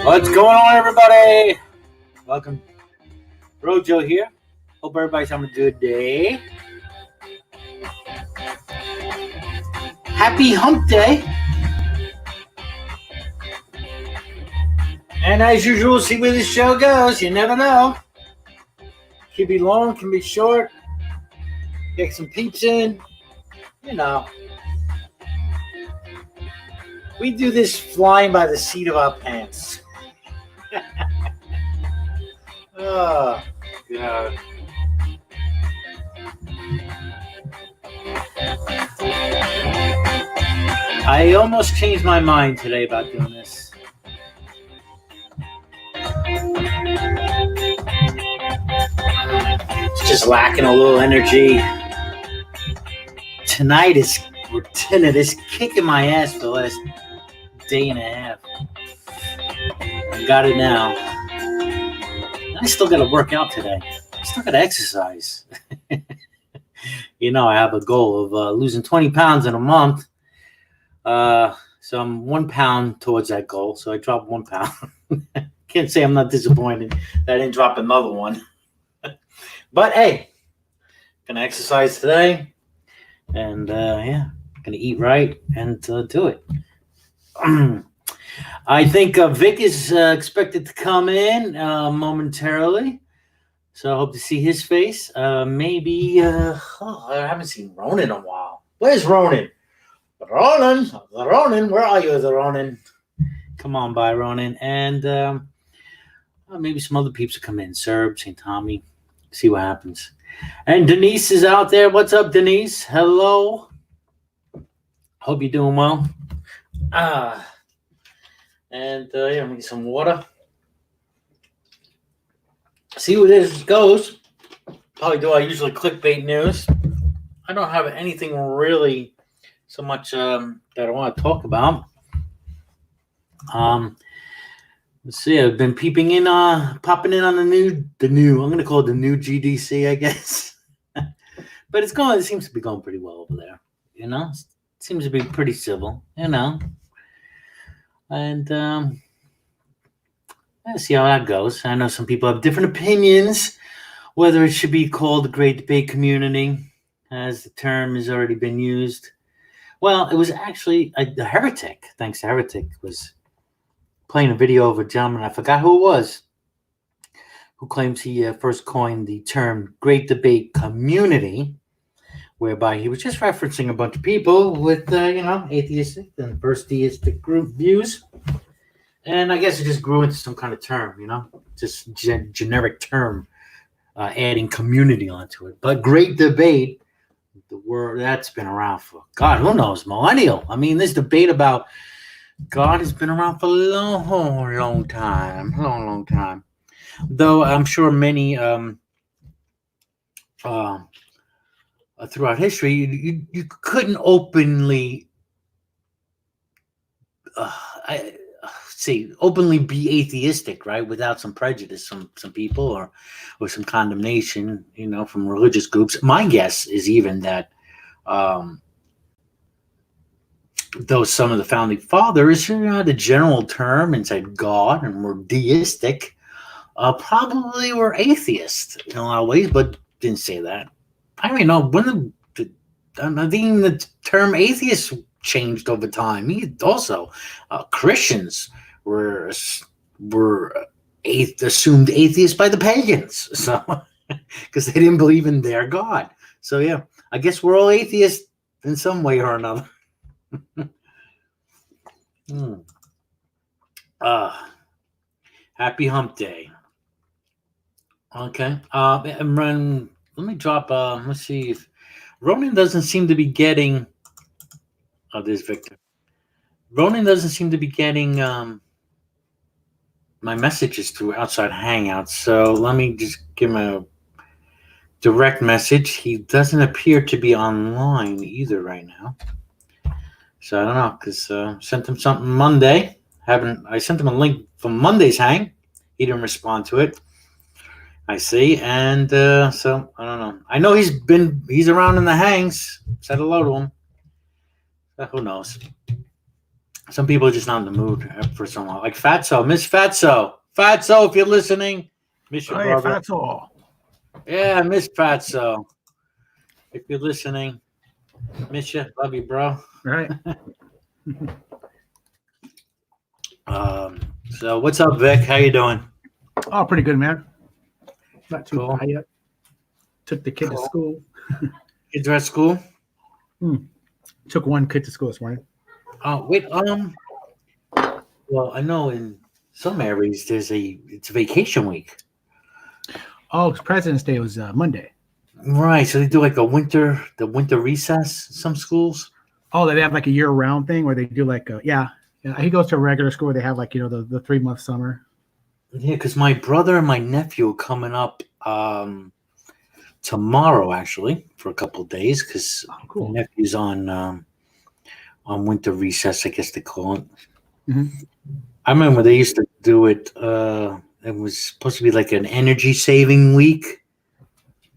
What's going on, everybody? Welcome. BroJo here. Hope everybody's having a good day. Happy Hump Day. And as usual, see where this show goes. You never know. Could be long, can be short. Get some peeps in. You know. We do this flying by the seat of our pants. Oh, God. I almost changed my mind today about doing this. It's just lacking a little energy. Tonight is kicking my ass for the last day and a half. I got it now. I still got to work out today. I still got to exercise. You know, I have a goal of losing 20 pounds in a month. So I'm 1 pound towards that goal. So I dropped 1 pound. Can't say I'm not disappointed that I didn't drop another one. But hey, gonna exercise today, and yeah, gonna eat right and do it. I think Vic is expected to come in momentarily, so I hope to see his face. Maybe I haven't seen Ronan in a while. Where's Ronan? Ronan, where are you, Ronan? Come on by, Ronan, and maybe some other peeps will come in. Serb, St. Tommy, see what happens. And Denise is out there. What's up, Denise? Hello. Hope you're doing well. And yeah, I'm gonna get some water. See where this goes. Probably do I usually clickbait news. I don't have anything really so much that I want to talk about. Let's see. I've been popping in on the new. I'm gonna call it the new GDC, I guess. But it seems to be going pretty well over there. You know, it seems to be pretty civil. You know. And let's see how that goes. I know some people have different opinions whether it should be called the Great Debate Community, as the term has already been used. Well, it was actually the Heretic, thanks to Heretic, was playing a video of a gentleman, I forgot who it was, who claims he first coined the term Great Debate Community, whereby he was just referencing a bunch of people with, atheistic and first deistic group views. And I guess it just grew into some kind of term, just generic term, adding community onto it. But Great Debate, the word that's been around for, God, who knows, millennial. I mean, this debate about God has been around for a long time. Though I'm sure many, throughout history, you couldn't openly, openly be atheistic, right? Without some prejudice, some people, or some condemnation, from religious groups. My guess is even that, though some of the founding fathers had a general term and said God and were deistic, probably were atheists in a lot of ways, but didn't say that. I don't even know when the term atheist changed over time. Also, Christians were assumed atheists by the pagans, so because they didn't believe in their God. So yeah, I guess we're all atheists in some way or another. Hmm. Happy Hump Day. Okay. And let me drop. Let's see if Ronan doesn't seem to be getting. Oh, there's Victor. Ronan doesn't seem to be getting my messages through outside Hangouts. So let me just give him a direct message. He doesn't appear to be online either right now. So I don't know, because sent him something Monday. I sent him a link from Monday's hang. He didn't respond to it. I see, and so I don't know. I know he's around in the hangs. Said hello to him. Who knows? Some people are just not in the mood for someone like Fatso, Miss Fatso, Fatso. If you're listening, miss your brother. Fatso. Yeah, Miss Fatso. If you're listening, miss you, love you, bro. Right. So what's up, Vic? How you doing? Oh, pretty good, man. Not too Cool. high yet. Took the kid to school. Kids are at school? Took one kid to school this morning. Oh, wait. Well, I know in some areas it's vacation week. Oh, President's Day was Monday. Right. So they do like the winter recess. Some schools. Oh, they have like a year-round thing where they do like yeah. He goes to a regular school where they have like the 3-month summer. Yeah, because my brother and my nephew are coming up tomorrow actually for a couple of days because cool. My nephew's on winter recess, I guess they call it. Mm-hmm. I remember they used to do it. It was supposed to be like an energy saving week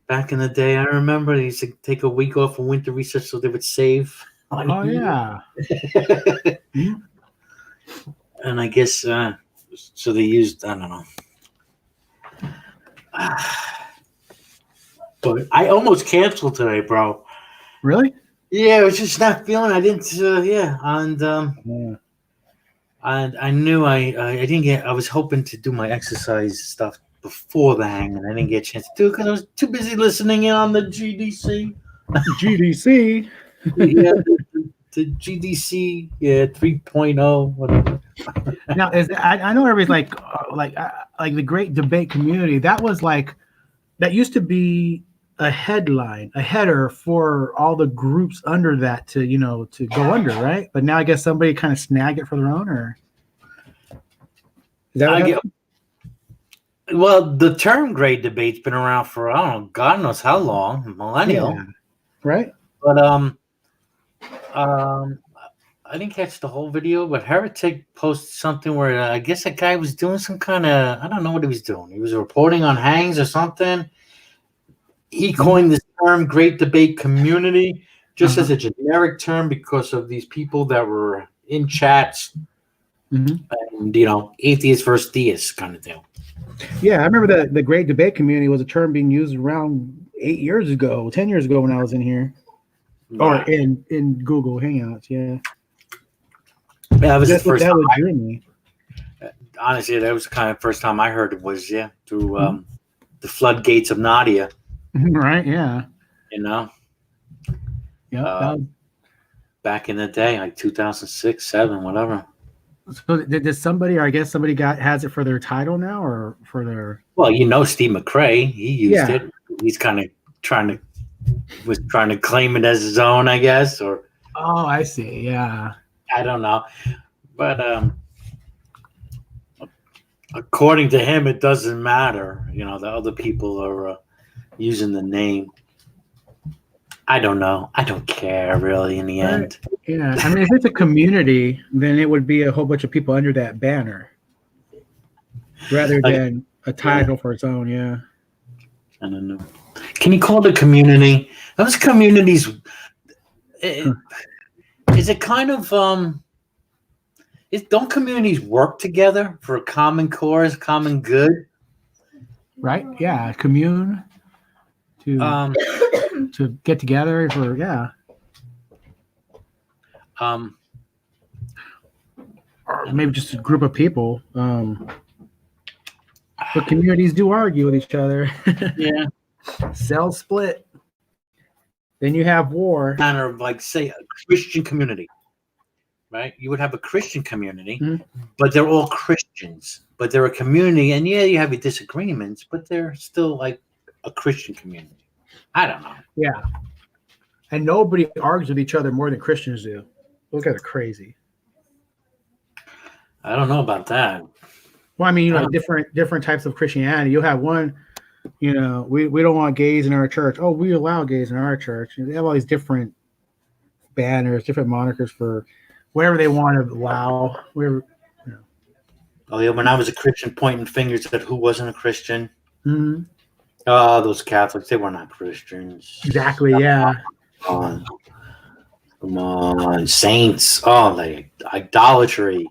back in the day. I remember they used to take a week off of winter recess so they would save. Oh yeah. Mm-hmm. And I guess so they used, I don't know. But I almost canceled today, bro. Really? Yeah, I was just not feeling. I didn't. Yeah, and and I knew I didn't get. I was hoping to do my exercise stuff before the hang, and I didn't get a chance to do it because I was too busy listening in on the GDC. GDC. Yeah, the GDC. Yeah, 3.0, whatever. Now, I know everybody's like the Great Debate Community. That used to be a headline, a header for all the groups under that to go under, right? But now I guess somebody kind of snagged it for their own, or is that well, the term Great Debate's been around for I don't know, God knows how long, millennial, right? But I didn't catch the whole video, but Heretic posted something where I guess a guy was doing some kind of, I don't know what he was doing. He was reporting on hangs or something. He coined this term Great Debate Community just as a generic term because of these people that were in chats and, atheist versus theist kind of deal. Yeah, I remember the Great Debate Community was a term being used around 10 years ago when I was in here. Or in Google Hangouts, yeah. That was the first time. That drew me. Honestly, that was the kind of first time I heard it was through the floodgates of Nadia. Right? Yeah. Yeah. Back in the day, like 2006, 7, whatever. So did somebody, or I guess somebody has it for their title now, or for their? Well, Steve McRae, he used it. He's kind of trying to claim it as his own, I guess, or. Oh, I see. Yeah. I don't know, but according to him, it doesn't matter. The other people are using the name. I don't know. I don't care really in the end. Yeah, I mean, if it's a community, then it would be a whole bunch of people under that banner, rather than a title for its own. Yeah. I don't know. Can you call it a community? Those communities. Is it kind of don't communities work together for a common cause, common good? Right. Yeah. Commune to get together for or maybe just a group of people. But communities do argue with each other. Yeah. Cells split. Then you have war. Kind of like, say, a Christian community, right? You would have a Christian community, but they're all Christians. But they're a community, and yeah, you have your disagreements, but they're still like a Christian community. I don't know. Yeah. And nobody argues with each other more than Christians do. Look at it, crazy. I don't know about that. Well, I mean, different types of Christianity. You'll have one, we don't want gays in our church. Oh, we allow gays in our church. And they have all these different banners, different monikers for whatever they want to allow. Oh yeah, when I was a Christian, pointing fingers at who wasn't a Christian. Mm-hmm. Oh, those Catholics, they were not Christians. Exactly, yeah. Come on, saints. Oh, like idolatry.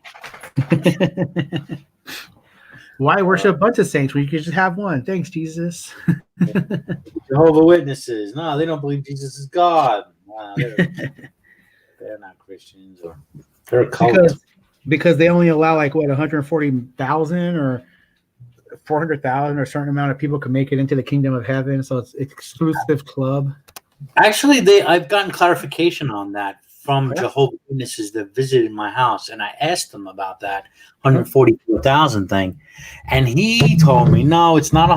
Why worship a bunch of saints when you could just have one? Thanks, Jesus. Jehovah's Witnesses. No, they don't believe Jesus is God. No, they're not Christians. Or they're a cult. Because they only allow 140,000 or 400,000 or a certain amount of people can make it into the kingdom of heaven. So it's exclusive club. Actually, I've gotten clarification on that from Jehovah's Witnesses that visited my house, and I asked them about that 144,000 thing, and he told me no, it's not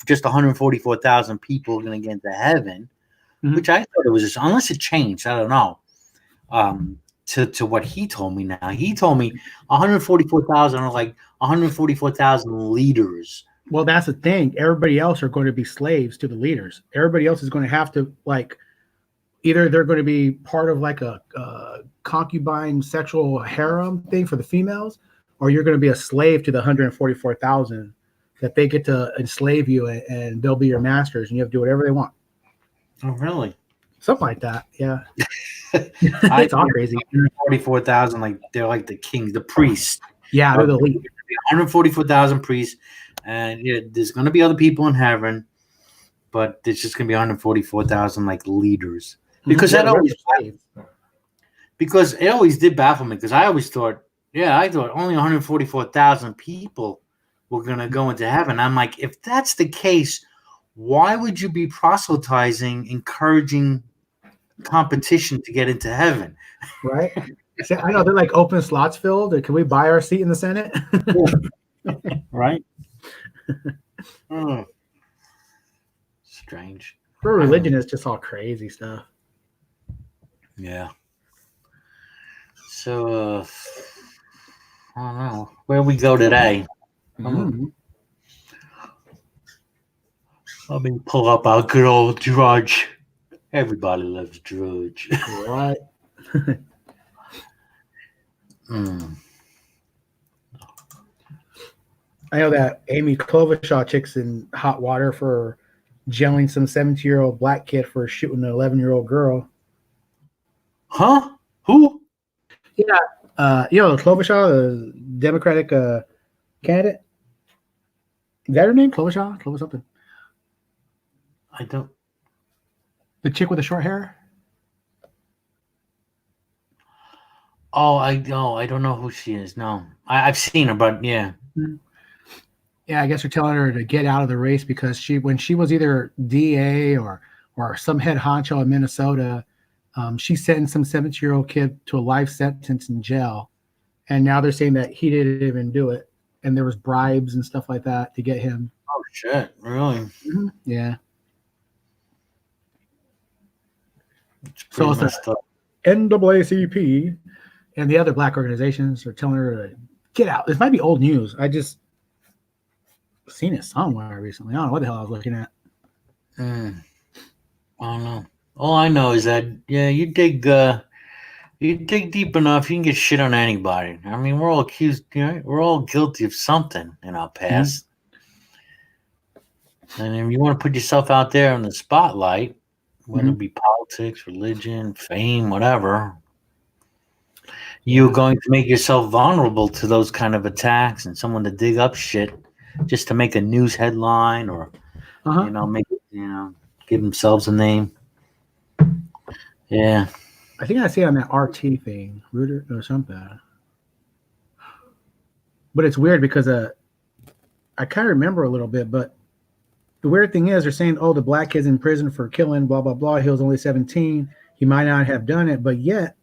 just 144,000 people going to get into heaven, which I thought it was just, unless it changed, I don't know. To what he told me now, he told me 144,000 are like 144,000 leaders. Well, that's the thing. Everybody else are going to be slaves to the leaders. Everybody else is going to have to either they're going to be part of a concubine sexual harem thing for the females, or you're going to be a slave to the 144,000 that they get to enslave you and they'll be your masters and you have to do whatever they want. Oh, really? Something like that. Yeah. It's all crazy. 144,000, like they're like the kings, the priests. Yeah, they're the lead. 144,000 priests, and there's going to be other people in heaven, but there's just going to be 144,000 leaders. Because it always did baffle me, because I always thought, only 144,000 people were going to go into heaven. I'm like, if that's the case, why would you be proselytizing, encouraging competition to get into heaven? Right. I know they're open slots filled. Can we buy our seat in the Senate? Right. Oh. Strange. For religion, it's just all crazy stuff. Yeah. So I don't know where we go today. Let me pull up our good old Drudge. Everybody loves Drudge. Right. I know that Amy Klobuchar chick's in hot water for jailing some 17-year-old black kid for shooting an 11-year-old girl. Huh? Who? Yeah. Klobuchar, the Democratic candidate. Is that her name? Klobuchar? Klobuchar something. I don't. The chick with the short hair? Oh, I don't know who she is. No. I've seen her, but yeah. Yeah, I guess they're telling her to get out of the race because when she was either DA or some head honcho in Minnesota, she sentenced some 17-year-old kid to a life sentence in jail. And now they're saying that he didn't even do it. And there was bribes and stuff like that to get him. Oh, shit. Really? Yeah. So it's the NAACP and the other black organizations are telling her to get out. This might be old news. I just seen it somewhere recently. I don't know what the hell I was looking at. I don't know. All I know is that you dig deep enough, you can get shit on anybody. I mean, we're all accused. We're all guilty of something in our past. And if you want to put yourself out there in the spotlight, whether it be politics, religion, fame, whatever, you're going to make yourself vulnerable to those kind of attacks and someone to dig up shit just to make a news headline or, give themselves a name. Yeah. I think I see it on that RT thing, Reuter or something. But it's weird because I kind of remember a little bit, but the weird thing is they're saying, oh, the black kid's in prison for killing, blah, blah, blah. He was only 17. He might not have done it, but yet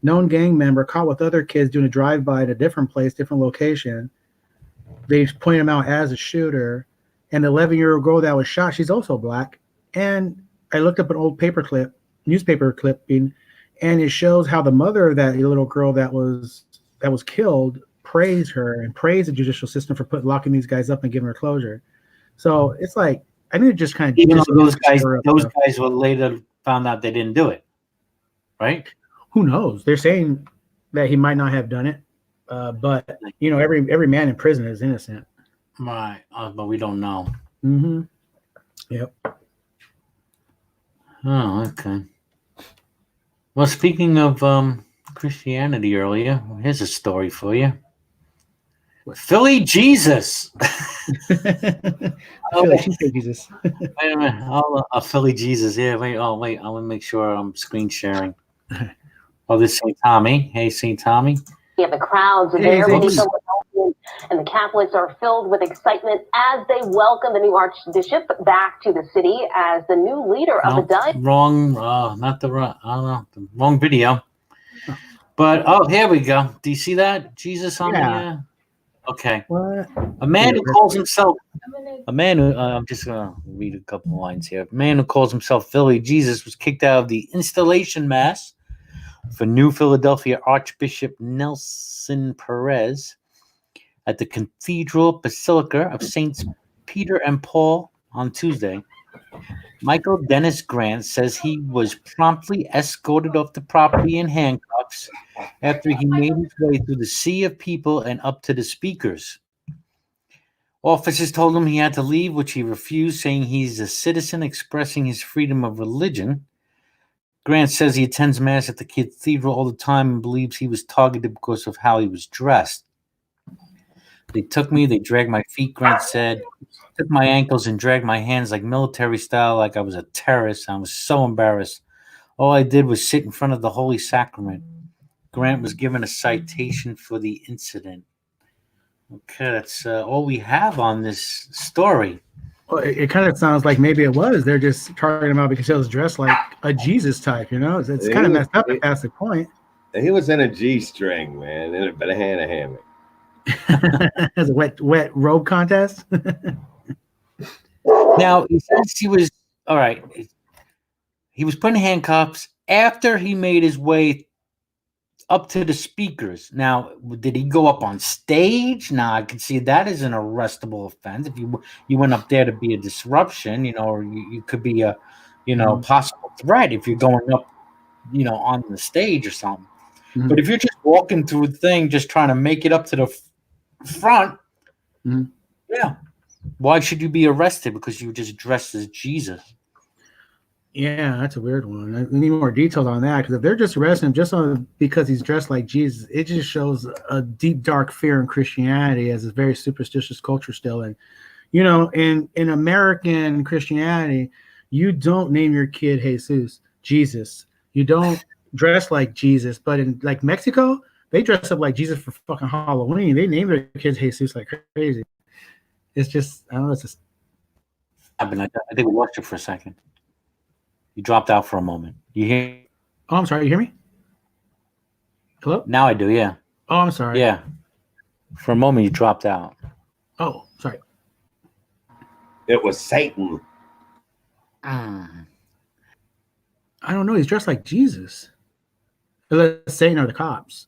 known gang member caught with other kids doing a drive-by at a different place, different location. They point him out as a shooter. And the 11-year-old girl that was shot, she's also black. And I looked up an old newspaper clipping, and it shows how the mother of that little girl that was killed praised her and praised the judicial system for locking these guys up and giving her closure. So it's like, I need to just kind of even though those guys were later found out they didn't do it, right? Who knows? They're saying that he might not have done it, but you know, every man in prison is innocent, right? But we don't know. Mm-hmm. Yep. Oh, okay. Well, speaking of Christianity earlier, here's a story for you. Philly Jesus. Jesus. Wait a minute. Philly Jesus. Yeah, wait. Oh, wait. I want to make sure I'm screen sharing. Oh, this is St. Tommy. Hey, St. Tommy. Yeah, the crowds there, many Philadelphians and the Catholics are filled with excitement as they welcome the new Archbishop back to the city as the new leader of the wrong. Not the wrong. I don't know. The wrong video. But here we go. Do you see that? Jesus on the. Okay. What? A man who calls himself. I'm just gonna read a couple of lines here. A man who calls himself Philly Jesus was kicked out of the installation mass for New Philadelphia Archbishop Nelson Perez at the Cathedral Basilica of Saints Peter and Paul on Tuesday. Michael Dennis Grant says he was promptly escorted off the property in handcuffs after he made his way through the sea of people and up to the speakers. Officers told him he had to leave, which he refused, saying he's a citizen expressing his freedom of religion. Grant says he attends Mass at the cathedral all the time and believes he was targeted because of how he was dressed. They took me, they dragged my feet, Grant said, took my ankles and dragged my hands like military style, like I was a terrorist. I was so embarrassed. All I did was sit in front of the Holy Sacrament. Grant was given a citation for the incident. Okay, that's all we have on this story. Well, it kind of sounds like maybe it was. They're just targeting him out because he was dressed like a Jesus type, you know? It's kind of messed up if that's the point. He was in a G-string, man, in a banana hammock. As a wet robe contest? Now, he says he was, all right, he was put in handcuffs after he made his way up to the speakers. Now, did he go up on stage? Now, I can see that is an arrestable offense. If you went up there to be a disruption, you know, or you could be a, you know, possible threat if you're going up, you know, on the stage or something. Mm-hmm. But if you're just walking through the thing, just trying to make it up to the front, yeah, why should you be arrested? Because you were just dressed as Jesus. Yeah, that's a weird one. I need more details on that, because if they're just arresting him just because he's dressed like Jesus, it just shows a deep, dark fear in Christianity as a very superstitious culture still. And, you know, in American Christianity, you don't name your kid Jesus. You don't dress like Jesus. But in like Mexico, they dress up like Jesus for fucking Halloween. They name their kids Jesus like crazy. It's just, I don't know, it's just. I think we watched it for a second. You dropped out for a moment. You hear? Oh, I'm sorry. You hear me? Hello? Now I do, yeah. Oh, I'm sorry. Yeah. For a moment, you dropped out. Oh, sorry. It was Satan. I don't know. He's dressed like Jesus. Unless Satan or the cops.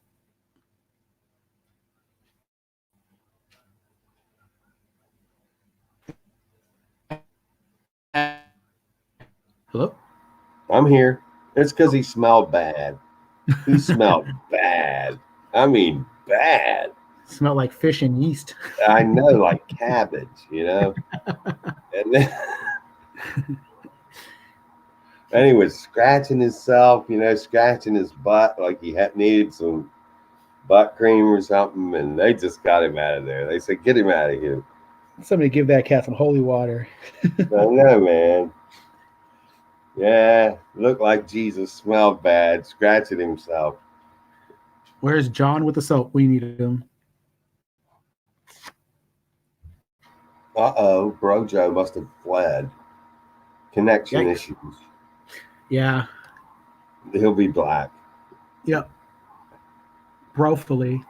Hello? I'm here. It's because he smelled bad. He smelled bad. I mean, bad. Smelled like fish and yeast. I know, like cabbage, you know. And then, and he was scratching himself, you know, scratching his butt like he needed some butt cream or something. And they just got him out of there. They said, "Get him out of here." Somebody give that cat some holy water. I know, man. Yeah, looked like Jesus, smelled bad, scratching himself. Where's John with the soap? We need him. BroJo must have fled. Connection Yikes. issues. Yeah. He'll be black. Yep. Brofully.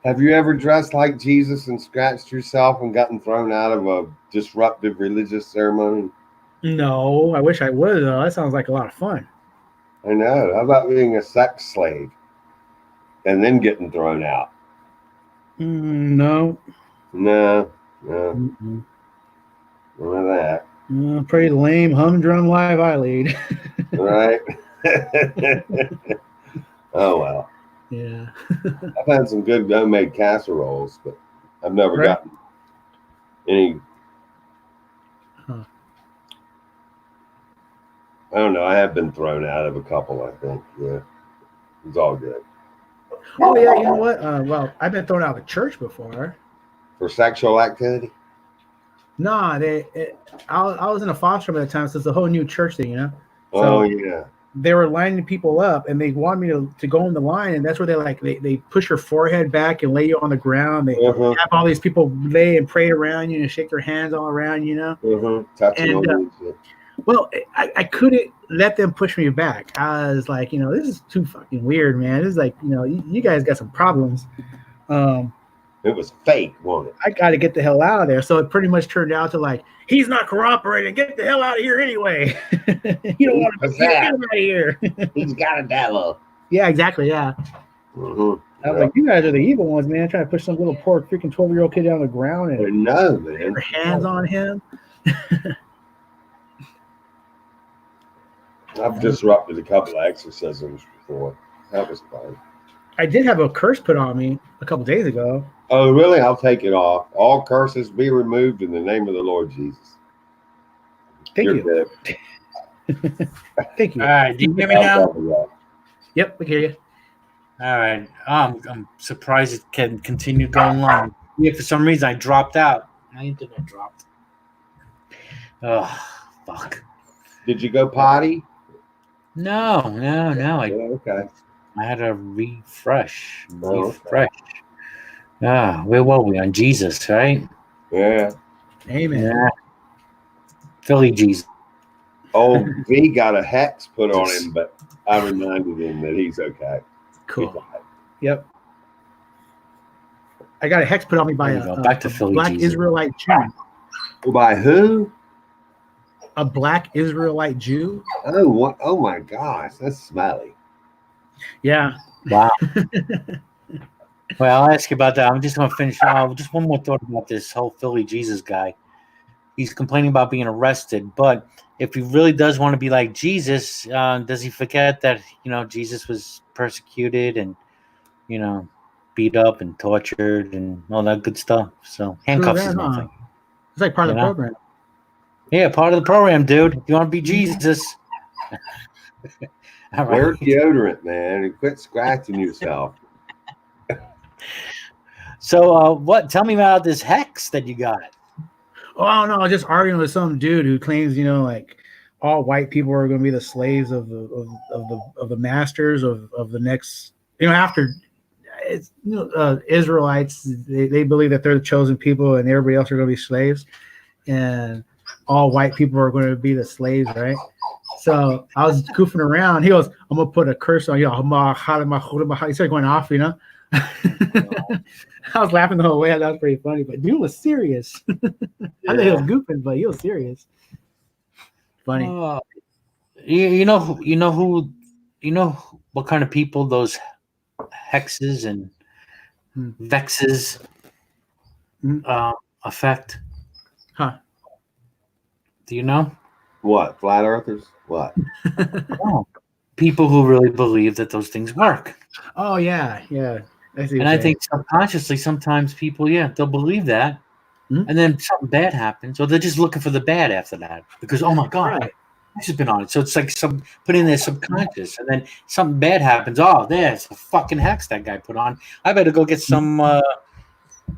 Have you ever dressed like Jesus and scratched yourself and gotten thrown out of a disruptive religious ceremony? No, I wish I would though. That sounds like a lot of fun. I know. How about being a sex slave and then getting thrown out? No. No, Mm-mm. none of that. Pretty lame humdrum life I lead. Right? Oh, well. Yeah. I've had some good homemade casseroles, but I've never Right. gotten any. Huh. I don't know. I have been thrown out of a couple, I think. Yeah. It's all good. Oh yeah, you know what? Well, I've been thrown out of church before. For sexual activity? Nah, I was in a foster home at the time, so it's a whole new church thing, you know. Oh, yeah. They were lining people up, and they wanted me to go in the line, and that's where they push your forehead back and lay you on the ground. They Uh-huh. have all these people lay and pray around you and shake their hands all around, you know. Uh-huh. Touching on you. and shit. Well, I couldn't let them push me back. I was like, you know, this is too fucking weird, man. This is like, you know, you guys got some problems. It was fake, wasn't it? I got to get the hell out of there. So it pretty much turned out to like, he's not cooperating. Get the hell out of here anyway. You don't want to get him out of here. He's got a devil. Yeah, exactly. Yeah. Mm-hmm. I was like, you guys are the evil ones, man. Trying to push some little poor freaking 12-year-old kid down the ground I and know, put man. your hands on him. I've disrupted a couple of exorcisms before. That was fun. I did have a curse put on me a couple days ago. Oh, really? I'll take it off. All curses be removed in the name of the Lord Jesus. Thank You're you. good. Thank you. All right, do you hear me now? Yep, we hear you. All right. I'm surprised it can continue going long. Yeah, for some reason I dropped out. My internet dropped. Oh, fuck. Did you go potty? No. Okay. I had to refresh. Oh, Where were we? On Jesus, right? Yeah. Amen. Yeah. Philly Jesus. Old V got a hex put on him, but I reminded him that he's okay. Cool. Yep. I got a hex put on me by There you go. Back to a Philly black Jesus. Israelite Jew. By who? A black Israelite Jew? Oh, what? Oh my gosh, that's smelly. Yeah. Wow. Well, I'll ask you about that. I'm just going to finish. Just one more thought about this whole Philly Jesus guy. He's complaining about being arrested, but if he really does want to be like Jesus, does he forget that, you know, Jesus was persecuted and, you know, beat up and tortured and all that good stuff? So handcuffs is nothing. It's like part of the program. Yeah, part of the program, dude. If you want to be Jesus. All right. Wear deodorant, man, and quit scratching yourself. So, what? Tell me about this hex that you got. Oh no, I was just arguing with some dude who claims, you know, like all white people are going to be the slaves of the masters of the next, you know, after it's, you know, Israelites, they believe that they're the chosen people and everybody else are going to be slaves, and all white people are going to be the slaves, right? So I was goofing around. He goes, "I'm gonna put a curse on you." He started going off, you know. I was laughing the whole way. That was pretty funny, but dude was serious. I thought he was goofing, but he was serious. Funny. You know what kind of people those hexes and vexes affect? Huh? Do you know? What? Flat earthers? What? Oh, people who really believe that those things work. Oh yeah. And I think subconsciously, sometimes people, they'll believe that, and then something bad happens, or they're just looking for the bad after that because, oh my God, this has been on it. So it's like put in their subconscious, and then something bad happens. Oh, there's a fucking hex that guy put on. I better go get some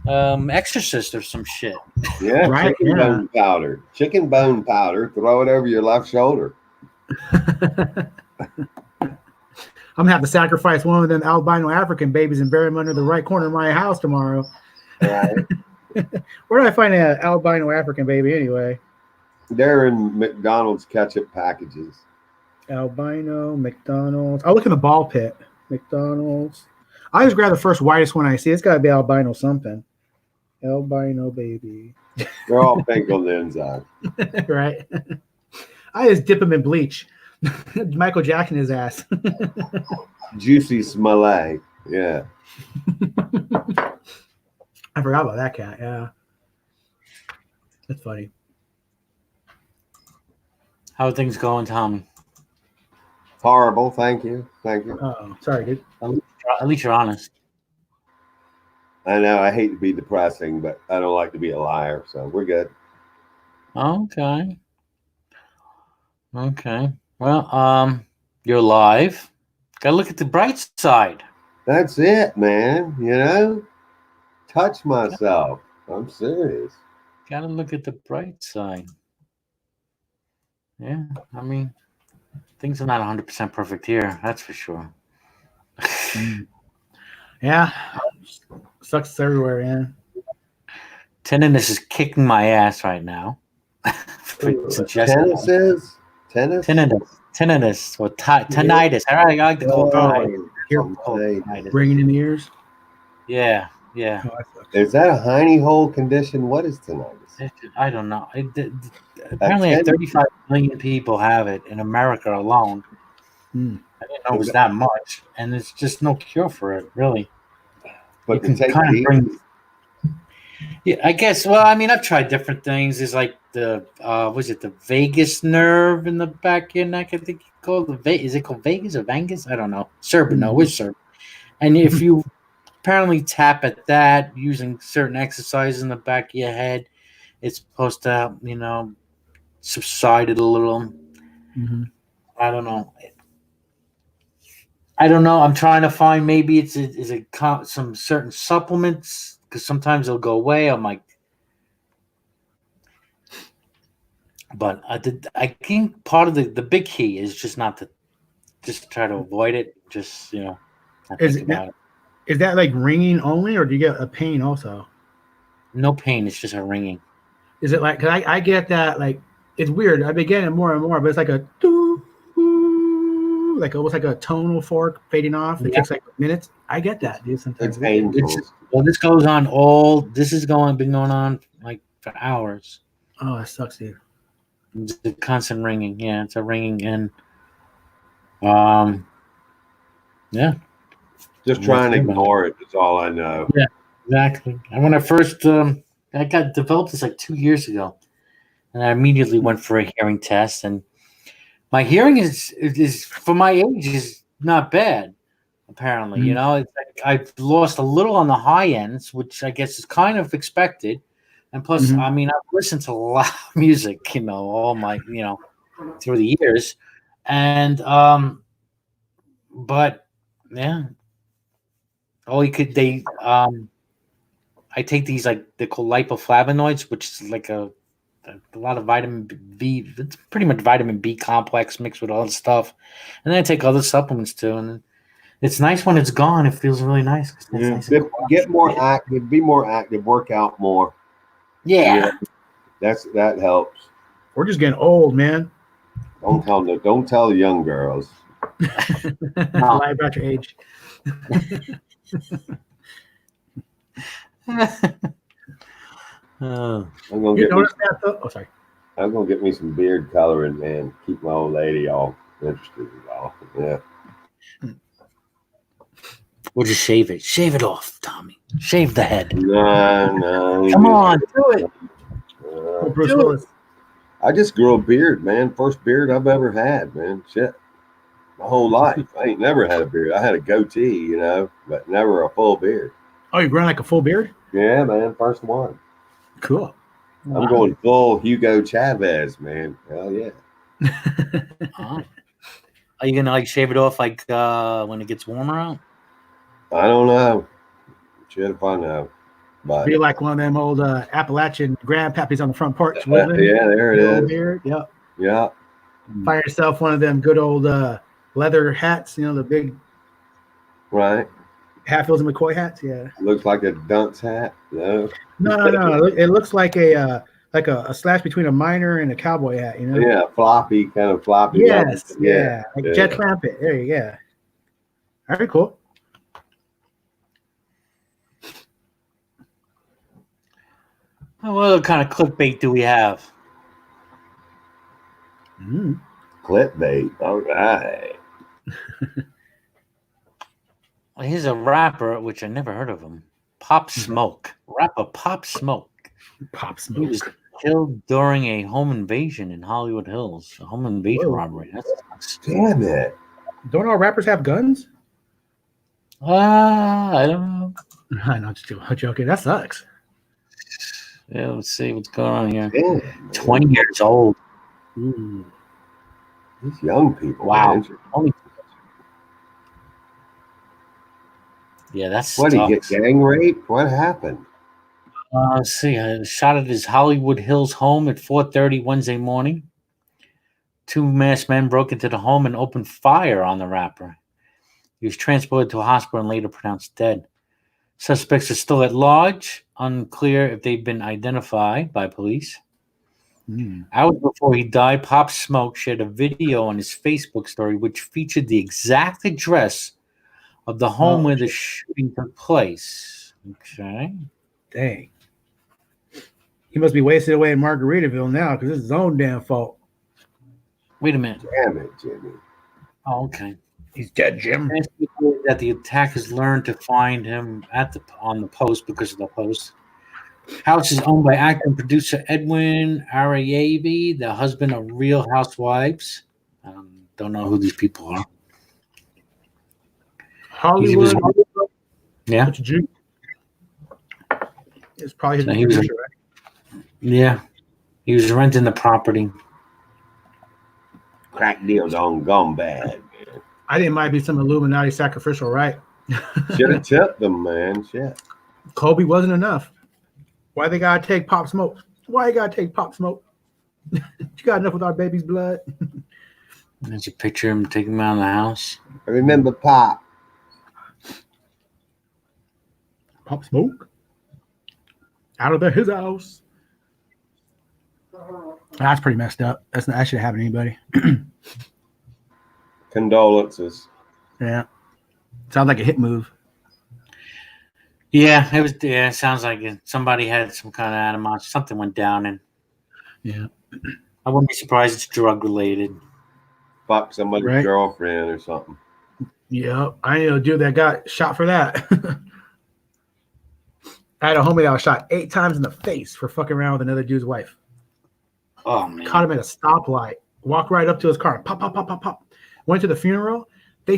exorcist or some shit. Yeah, bone powder. Chicken bone powder. Throw it over your left shoulder. I I'm gonna have to sacrifice one of them albino African babies and bury them under the right corner of my house tomorrow. Right. Where do I find an albino African baby anyway? They're in McDonald's ketchup packages. Albino McDonald's. I'll look in the ball pit. McDonald's. I just grab the first whitest one I see. It's got to be albino something. Albino baby. They're all pink on the inside. Right. I just dip them in bleach. Michael Jackson his ass. Juicy Smollett. Yeah. I forgot about that cat. Yeah. That's funny. How are things going, Tommy? Horrible. Thank you. Thank you. Oh, sorry, dude. At least you're honest. I know I hate to be depressing, but I don't like to be a liar, so we're good. Okay. Okay. Well, you're live. Gotta look at the bright side. That's it, man. You know? Touch myself. I'm serious. Gotta look at the bright side. Yeah, I mean, things are not 100% perfect here. That's for sure. Yeah. Sucks everywhere, man. Tinnitus is kicking my ass right now. Tennis is? Tennis? Tinnitus. Or tinnitus. I like to call it tinnitus. Ringing in the ears. Yeah. Oh, that sucks. Is that a hiney hole condition? What is tinnitus? I don't know. Apparently, like 35 million people have it in America alone. I didn't know it was that much, and there's just no cure for it, really. But You can kind of bring. Yeah, I guess. Well, I mean, I've tried different things. There's like the was it the vagus nerve in the back of your neck? I think you call it is it called vagus or vangus? I don't know. No, it's Serb. And if you apparently tap at that using certain exercises in the back of your head, it's supposed to, subside it a little. Mm-hmm. I don't know. I'm trying to find maybe it's some certain supplements because sometimes they'll go away. I'm like, but I think part of the big key is just not to just try to avoid it. Just not think about it. Is that like ringing only, or do you get a pain also? No pain. It's just a ringing. Is it like? Cause I get that like it's weird. I've been getting it more and more, but it's like a doo, like almost like a tonal fork fading off. It takes like minutes. I get that, dude. Sometimes it's painful. This goes on this is been going on like for hours. Oh, that sucks, dude. It's a constant ringing. Yeah, it's a ringing, and yeah. Just try and ignore it. That's all I know. Yeah, exactly. And when I first I got developed this like 2 years ago, and I immediately went for a hearing test, and my hearing is for my age is not bad. Apparently, it's like I've lost a little on the high ends, which I guess is kind of expected. And plus, I mean, I've listened to a lot of music, all my, through the years, and but yeah, I take these like they're called lipoflavonoids, which is like a lot of vitamin B. It's pretty much vitamin B complex mixed with all the stuff, and then I take other supplements too. And it's nice when it's gone. It feels really nice. Nice get more active. Be more active. Work out more. Yeah. That helps. We're just getting old, man. Don't tell the young girls. Lie about your age. I'm gonna sorry. I'm gonna get me some beard coloring, man. Keep my old lady all interested. Yeah. We'll just shave it. Shave it off, Tommy. Shave the head. No. Come on, do it. Do it. I just grew a beard, man. First beard I've ever had, man. Shit. My whole life. I ain't never had a beard. I had a goatee, but never a full beard. Oh, you're growing like a full beard? Yeah, man. First one. Cool. I'm going full Hugo Chavez, man. Hell yeah. Are you gonna like shave it off like when it gets warmer out? I don't know. Shit if I know. But be like one of them old Appalachian grandpappies on the front porch. Yeah, there it is. Beard. Yep. Yeah. Find yourself one of them good old leather hats, the big Right. Hatfields and McCoy hats. Yeah. Looks like a dunce hat. No. No. It looks like a slash between a miner and a cowboy hat. You know. Yeah, floppy, kind of floppy. Yes. Level. Yeah. Like Jet Clampett. There you go. Very cool. What kind of clickbait do we have? Clickbait. All right. Well, here's a rapper, which I never heard of him. Pop Smoke. Rapper Pop Smoke. Pop He Smoke. was killed during a home invasion in Hollywood Hills. A home invasion robbery. That sucks. Damn it. Don't all rappers have guns? I don't know. I know, just joking. That sucks. Yeah, let's see what's going on here. Damn, 20 years old. Ooh. These young people. Wow. Man. Only. Yeah, that's What, he get gang raped? What happened? Let's see. Shot at his Hollywood Hills home at 4:30 Wednesday morning. 2 masked men broke into the home and opened fire on the rapper. He was transported to a hospital and later pronounced dead. Suspects are still at large. Unclear if they've been identified by police. Hours before he died, Pop Smoke shared a video on his Facebook story which featured the exact address of the home where the shooting took place. Okay. Dang. He must be wasted away in Margaritaville now because it's his own damn fault. Wait a minute. Damn it, Jimmy. Oh, okay. He's dead, Jim. That the attackers learned to find him on the post because of the post. House is owned by actor and producer Edwin Arayevi, the husband of Real Housewives. Don't know who these people are. Hollywood. Yeah. It's probably his producer, right? Yeah. He was renting the property. Crack deals on gone bad. I think it might be some Illuminati sacrificial, right? Should have tipped them, man. Shit. Kobe wasn't enough. Why they gotta take Pop Smoke? Why you gotta take Pop Smoke? You got enough with our baby's blood. There's a picture of him taking him out of the house. I remember Pop. Pop Smoke? Out of his house. That's pretty messed up. That shouldn't happen to anybody. Condolences. Yeah. Sounds like a hit move. Yeah, it was. Yeah, it sounds like somebody had some kind of animosity. Something went down, and yeah, I wouldn't be surprised it's drug related. Fuck somebody's girlfriend or something. Yeah, I know a dude that got shot for that. I had a homie that was shot 8 times in the face for fucking around with another dude's wife. Oh man! Caught him at a stoplight. Walked right up to his car. Pop, pop, pop, pop, pop. Went to the funeral. They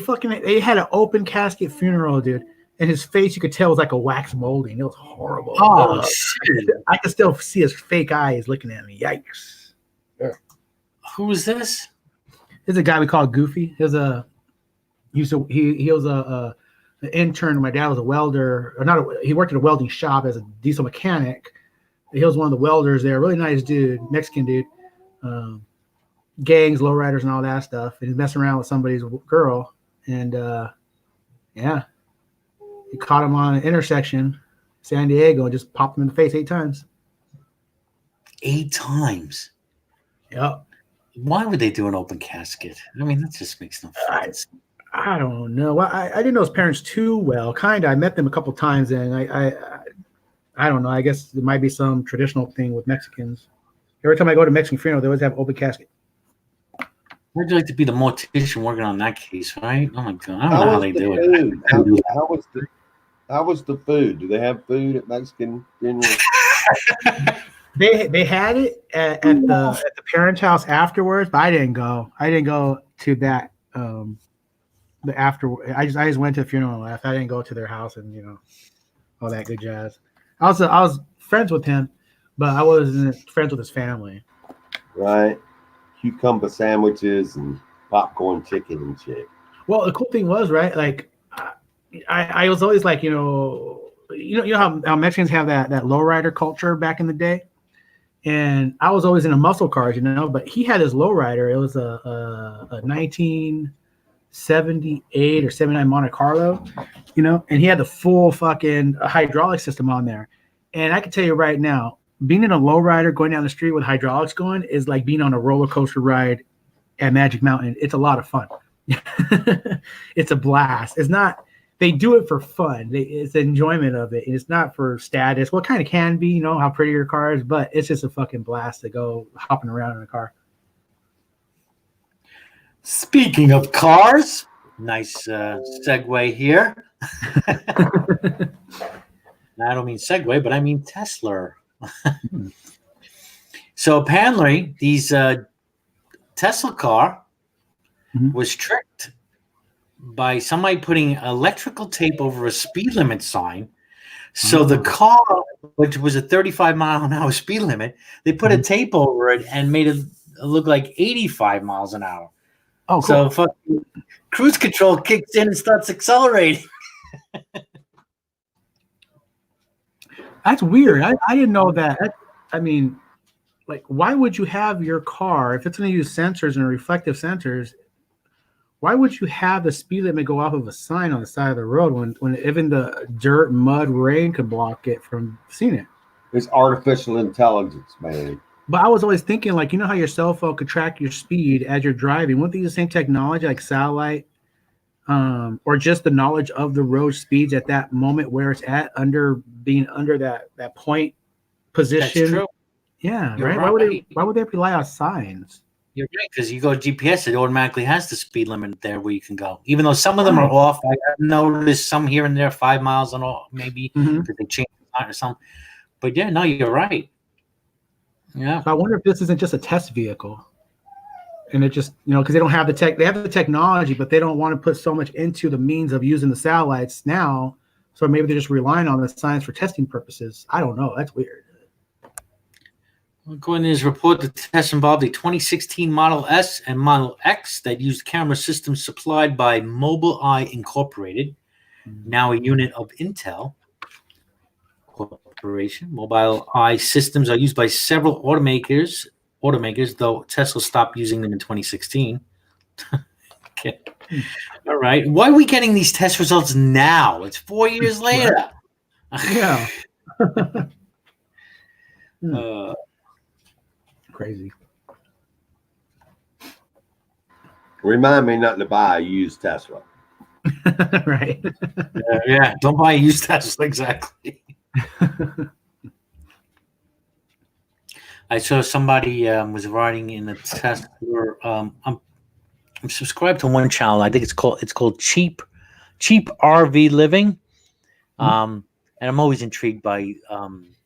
had an open casket funeral, dude. And his face, you could tell, was like a wax molding. It was horrible. Oh, shit. I could still see his fake eyes looking at me. Yikes. Yeah. Who is this? There's a guy we call Goofy. He was an intern. My dad was a welder. He worked at a welding shop as a diesel mechanic. He was one of the welders there. Really nice dude, Mexican dude. Gangs, lowriders, and all that stuff. And he's messing around with somebody's girl. And yeah. He caught him on an intersection, San Diego, and just popped him in the face 8 times. 8 times? Yep. Why would they do an open casket? I mean, that just makes no sense. I don't know. I didn't know his parents too well. Kind of. I met them a couple times, and I don't know. I guess there might be some traditional thing with Mexicans. Every time I go to Mexican funeral, they always have open casket. Would you like to be the mortician working on that case, right? Oh my god, I don't know how they do it. How was the food? Do they have food at Mexican funerals? They had it at the parents' house afterwards, but I didn't go. I didn't go to that. The after I just went to the funeral and left. I didn't go to their house and all that good jazz. I was friends with him, but I wasn't friends with his family. Right. Cucumber sandwiches and popcorn chicken and shit. Well, the cool thing was, right, like I was always like, how Mexicans have that lowrider culture back in the day, and I was always into muscle cars, but he had his lowrider. It was a '78 or '79 Monte Carlo, you know, and he had the full fucking hydraulic system on there. And I can tell you right now, being in a lowrider going down the street with hydraulics going is like being on a roller coaster ride at Magic Mountain. It's a lot of fun. It's a blast. It's not. They do it for fun. It's the enjoyment of it. And it's not for status. Well, it kind of can be, you know, how pretty your car is, but it's just a fucking blast to go hopping around in a car. Speaking of cars, nice segue here. I don't mean segue, but I mean Tesla. So apparently, these Tesla car was tricked by somebody putting electrical tape over a speed limit sign. So the car, which was a 35-mile-an-hour speed limit, they put a tape over it and made it look like 85 miles an hour. Oh, cool. So fucking cruise control kicks in and starts accelerating. That's weird. I didn't know that. I mean, like, why would you have your car, if it's going to use sensors and reflective sensors, why would you have the speed limit go off of a sign on the side of the road when even the dirt, mud, rain could block it from seeing it? It's artificial intelligence, man. But I was always thinking, like, you know how your cell phone could track your speed as you're driving? Wouldn't they use the same technology, like satellite, or just the knowledge of the road speeds at that moment where it's at, being under that point position? That's true. Yeah, You're right? Why would they rely on signs? You're right, because you go to GPS, it automatically has the speed limit there where you can go. Even though some of them are off, I have noticed some here and there 5 miles an hour, maybe because they change the sign or something. But yeah, no, you're right. Yeah. So I wonder if this isn't just a test vehicle, and it just, you know, because they don't have the tech, they have the technology, but they don't want to put so much into the means of using the satellites now. So maybe they're just relying on the science for testing purposes. I don't know. That's weird. According to his report, the test involved a 2016 Model S and Model X that used camera systems supplied by Mobileye Incorporated, now a unit of Intel Corporation. Mobileye systems are used by several automakers, though Tesla stopped using them in 2016. Okay. All right. Why are we getting these test results now? It's 4 years later. Yeah. Crazy. Remind me not to buy a used Tesla. Right. Yeah, don't buy a used Tesla. Exactly. I saw somebody was riding in a Tesla. I'm subscribed to one channel. I think it's called Cheap RV Living. And I'm always intrigued by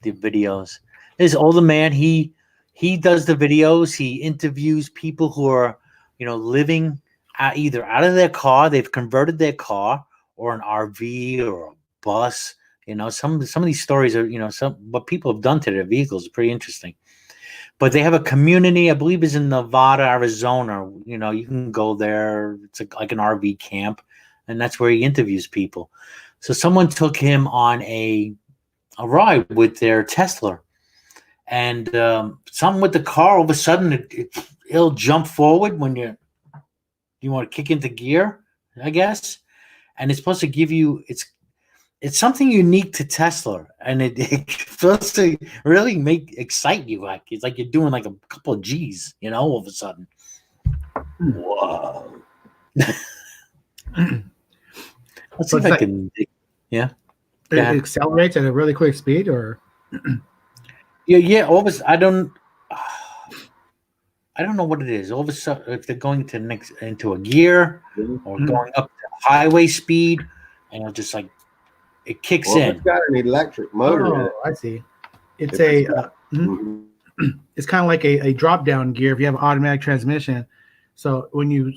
the videos. This older man, he does the videos. He interviews people who are, you know, living either out of their car, they've converted their car, or an RV or a bus. You know, some of these stories are, you know, what people have done to their vehicles is pretty interesting. But they have a community, I believe, is in Nevada, Arizona. You know, you can go there. It's like an RV camp, and that's where he interviews people. So someone took him on a ride with their Tesla. And something with the car, all of a sudden, it'll jump forward when you want to kick into gear, I guess. And it's supposed to give you, it's something unique to Tesla. And it's supposed to really excite you. Like, it's like you're doing like a couple of G's, you know, all of a sudden. Whoa. Let's see if I can, yeah. It accelerates at a really quick speed, or? Yeah. All of a sudden, I don't know what it is. All of a sudden, if they're going into a gear or going up to highway speed, and it'll just like it kicks in. It's got an electric motor. Oh, I see. It's it's kind of like a drop down gear if you have an automatic transmission. So when you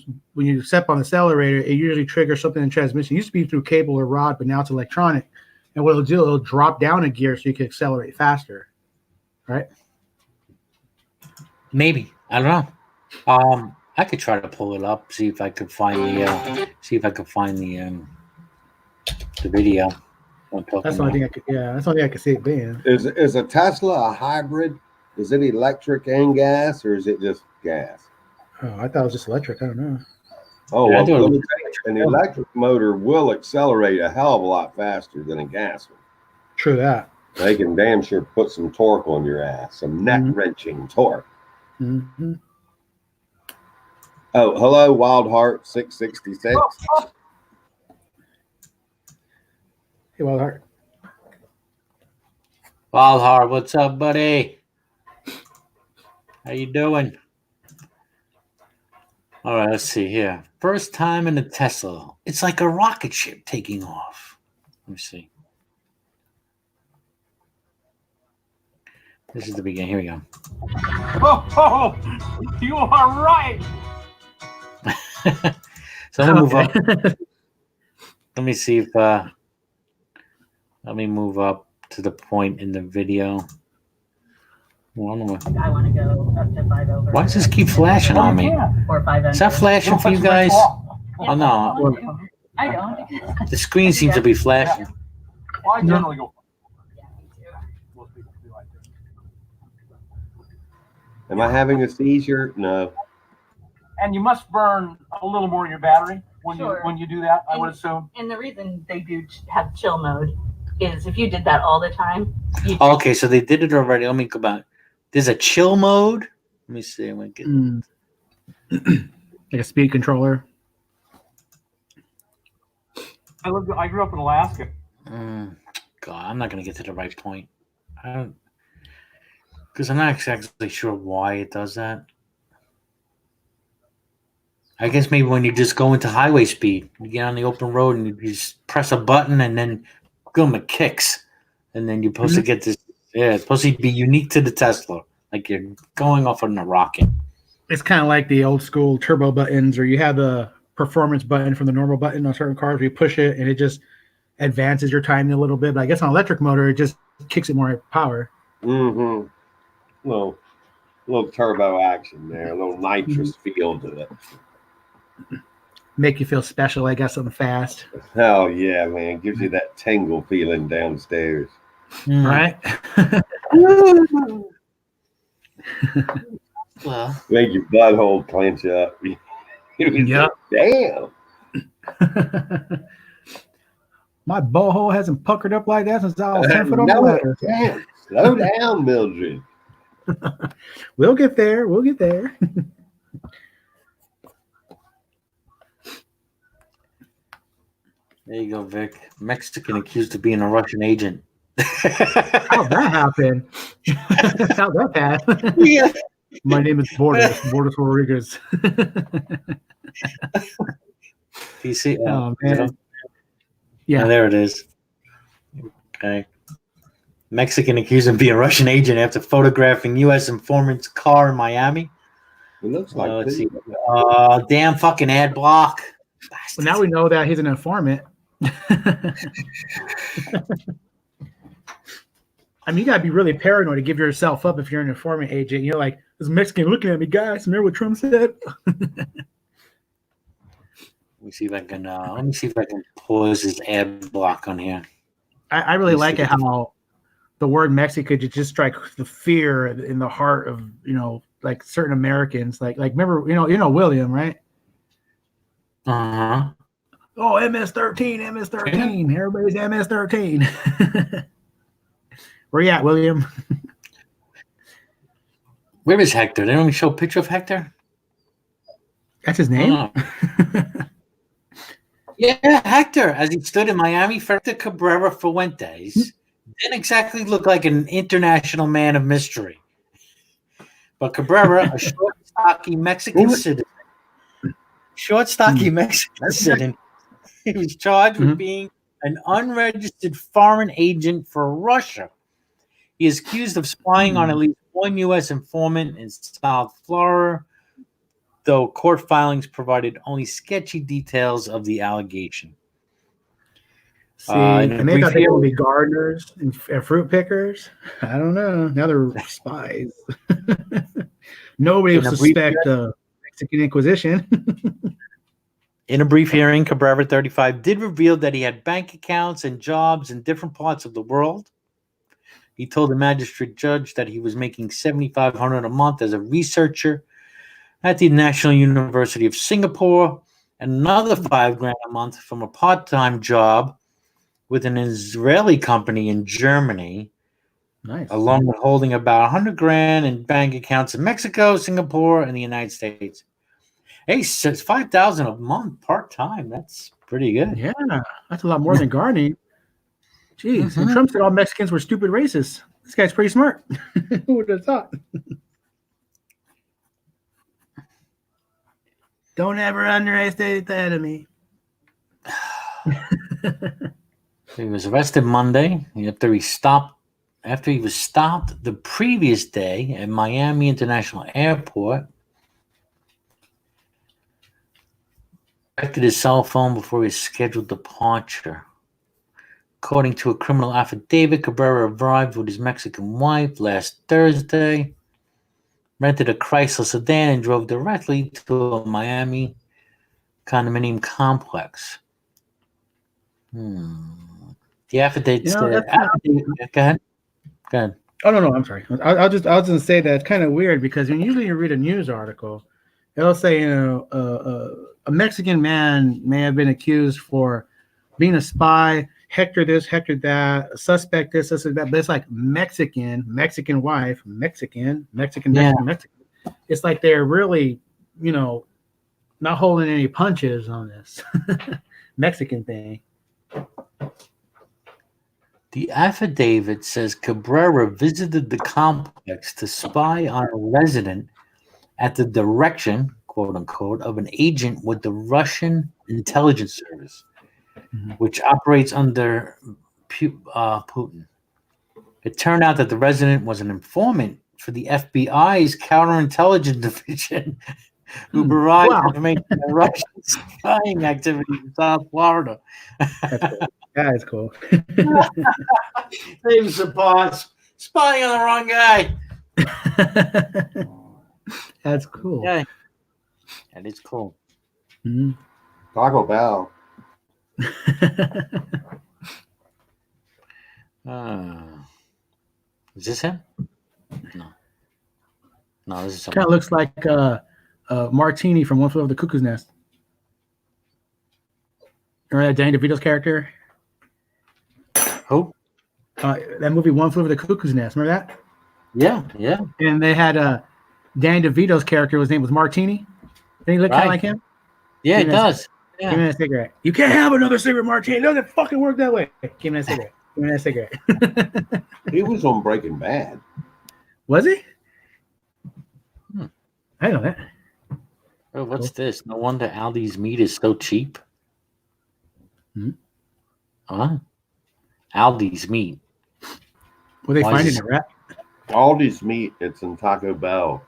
step on the accelerator, it usually triggers something in transmission. It used to be through cable or rod, but now it's electronic. And what it'll do, it'll drop down a gear so you can accelerate faster. Right? Maybe. I don't know. I could try to pull it up, see if I could find the video. That's the only thing I could. Yeah, that's the only thing I could see it being. Is a Tesla a hybrid? Is it electric and gas, or is it just gas? Oh, I thought it was just electric. I don't know. Oh, Yeah, I well, do it. let me tell you, an electric motor will accelerate a hell of a lot faster than a gas one. True that. They can damn sure put some torque on your ass, some neck-wrenching torque. Mm-hmm. Oh, hello, Wild Heart 666. Hey, well, Hart. Wildheart, what's up, buddy? How you doing? All right, let's see here. First time in a Tesla. It's like a rocket ship taking off. Let me see. This is the beginning. Here we go. Oh, you are right. So I'm gonna move up. Let me see if let me move up to the point in the video. I want to go up to 5 over. Why does this keep flashing on me? Or 5 under. Is that flashing for you guys? Yeah, Oh no, I don't. the screen seems to be flashing. Well, I generally go. Yeah, me too. Most people feel like that. Am I having a seizure? No. And you must burn a little more of your battery when Sure. you do that, I would assume. And the reason they do have chill mode is if you did that all the time, you Oh, okay, so they did it already. Let me go back. There's a chill mode. Let me see. I'm gonna get. Like a speed controller. I grew up in Alaska. God, I'm not gonna get to the right point. I don't, because I'm not exactly sure why it does that. I guess maybe when you just go into highway speed, you get on the open road and you just press a button and then boom, it kicks, and then you're supposed to get this. Yeah, it's supposed to be unique to the Tesla, like you're going off on a rocket. It's kind of like the old school turbo buttons, or you have the performance button from the normal button on certain cars where you push it and it just advances your timing a little bit. But I guess on electric motor, it just kicks it more power. Mm-hmm. Little turbo action there, a little nitrous feel to it. Make you feel special, I guess, on the fast. Hell yeah, man. Gives you that tingle feeling downstairs. Right? Well, Make your butthole clench up. Yep. Damn. My butthole hasn't puckered up like that since I was 10 foot on the No, ladder. damn. Slow down, Mildred. We'll get there. We'll get there. there you go, Vic. Mexican accused of being a Russian agent. How'd that happen? How'd that happen? Yeah. My name is Bordas Rodriguez. Do you see? Oh, man. Yeah, there it is. Okay. Mexican accused of being a Russian agent after photographing U.S. informant's car in Miami. It looks like Let's this. see. Damn fucking ad block. Well, now we know that he's an informant. I mean, you gotta be really paranoid to give yourself up if you're an informant agent. You're like, this Mexican looking at me, guys. Remember what Trump said? Let me see if I can pause this ad block on here. I really like it how the word Mexican could just strike the fear in the heart of, like certain Americans. Like remember, William, right? Uh-huh. Oh, MS-13, MS-13. Everybody's MS-13. Where you at, William? Where is Hector? They don't even show a picture of Hector? That's his name? Yeah, Hector, as he stood in Miami, Hector Cabrera Fuentes didn't exactly look like an international man of mystery. But Cabrera, a short, stocky Mexican citizen, he was charged with being an unregistered foreign agent for Russia. He is accused of spying on at least one U.S. informant in South Florida, though court filings provided only sketchy details of the allegation. See, and they thought they would be gardeners and fruit pickers. I don't know. Now they're spies. Nobody would suspect the Mexican Inquisition. In a brief hearing, Cabrera, 35, did reveal that he had bank accounts and jobs in different parts of the world. He told the magistrate judge that he was making $7,500 a month as a researcher at the National University of Singapore another $5,000 a month from a part-time job with an Israeli company in Germany, Nice. along with holding about $100,000 in bank accounts in Mexico, Singapore, and the United States. Hey, so it's $5,000 a month part-time. That's pretty good. Yeah, that's a lot more than gardening. Jeez, and Mhm. Trump said all Mexicans were stupid racists. This guy's pretty smart. Who would have thought? Don't ever underestimate the enemy. He was arrested Monday after he was stopped the previous day at Miami International Airport. Checked his cell phone before his scheduled departure. According to a criminal affidavit, Cabrera arrived with his Mexican wife last Thursday, rented a Chrysler sedan, and drove directly to a Miami condominium complex. The affidavit You know, said, Go ahead. Oh no, I'm sorry. I was going to say that it's kind of weird because usually you read a news article, it'll say a Mexican man may have been accused for being a spy, Hector this, Hector that, suspect this, that. But it's like Mexican wife, Mexican. It's like they're really, not holding any punches on this Mexican thing. The affidavit says Cabrera visited the complex to spy on a resident at the direction, quote unquote, of an agent with the Russian intelligence service, which operates under Putin. It turned out that the resident was an informant for the FBI's counterintelligence division who provides information on Russian spying activity in South Florida. That is cool. Save us a pause. Spying on the wrong guy. That's cool. Yeah, that is cool. Mm-hmm. Taco Bell. Is this him? No, this is Kind of looks like Martini from One Flew Over the Cuckoo's Nest. Remember that Danny DeVito's character? Who? That movie One Flew Over the Cuckoo's Nest. Remember that? Yeah. And they had Danny DeVito's character. His name was Martini. Didn't he look kind of like him? Yeah, it does. Give me that cigarette. You can't have another cigarette, Martini. It doesn't fucking work that way. Give me that cigarette. Give me that cigarette. He was on Breaking Bad. Was he? I know that. Oh, what's this? No wonder Aldi's meat is so cheap. Huh? Aldi's meat. Were they finding it, right? Aldi's meat, it's in Taco Bell.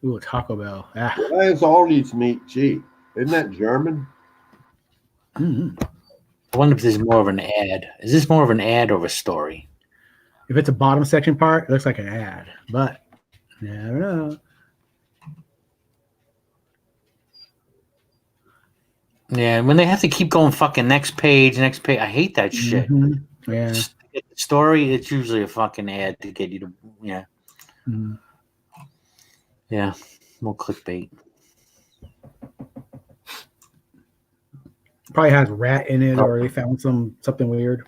Ooh, Taco Bell. Ah. Why is Aldi's meat cheap? Isn't that German? Mm-hmm. I wonder if this is more of an ad. Is this more of an ad or a story? If it's a bottom section part, it looks like an ad, but never know. Yeah, when they have to keep going fucking next page, I hate that shit. Mm-hmm. Yeah. Just to get the story, it's usually a fucking ad to get you to, Mm-hmm. Yeah, more clickbait. Probably has rat in it, or they found something weird.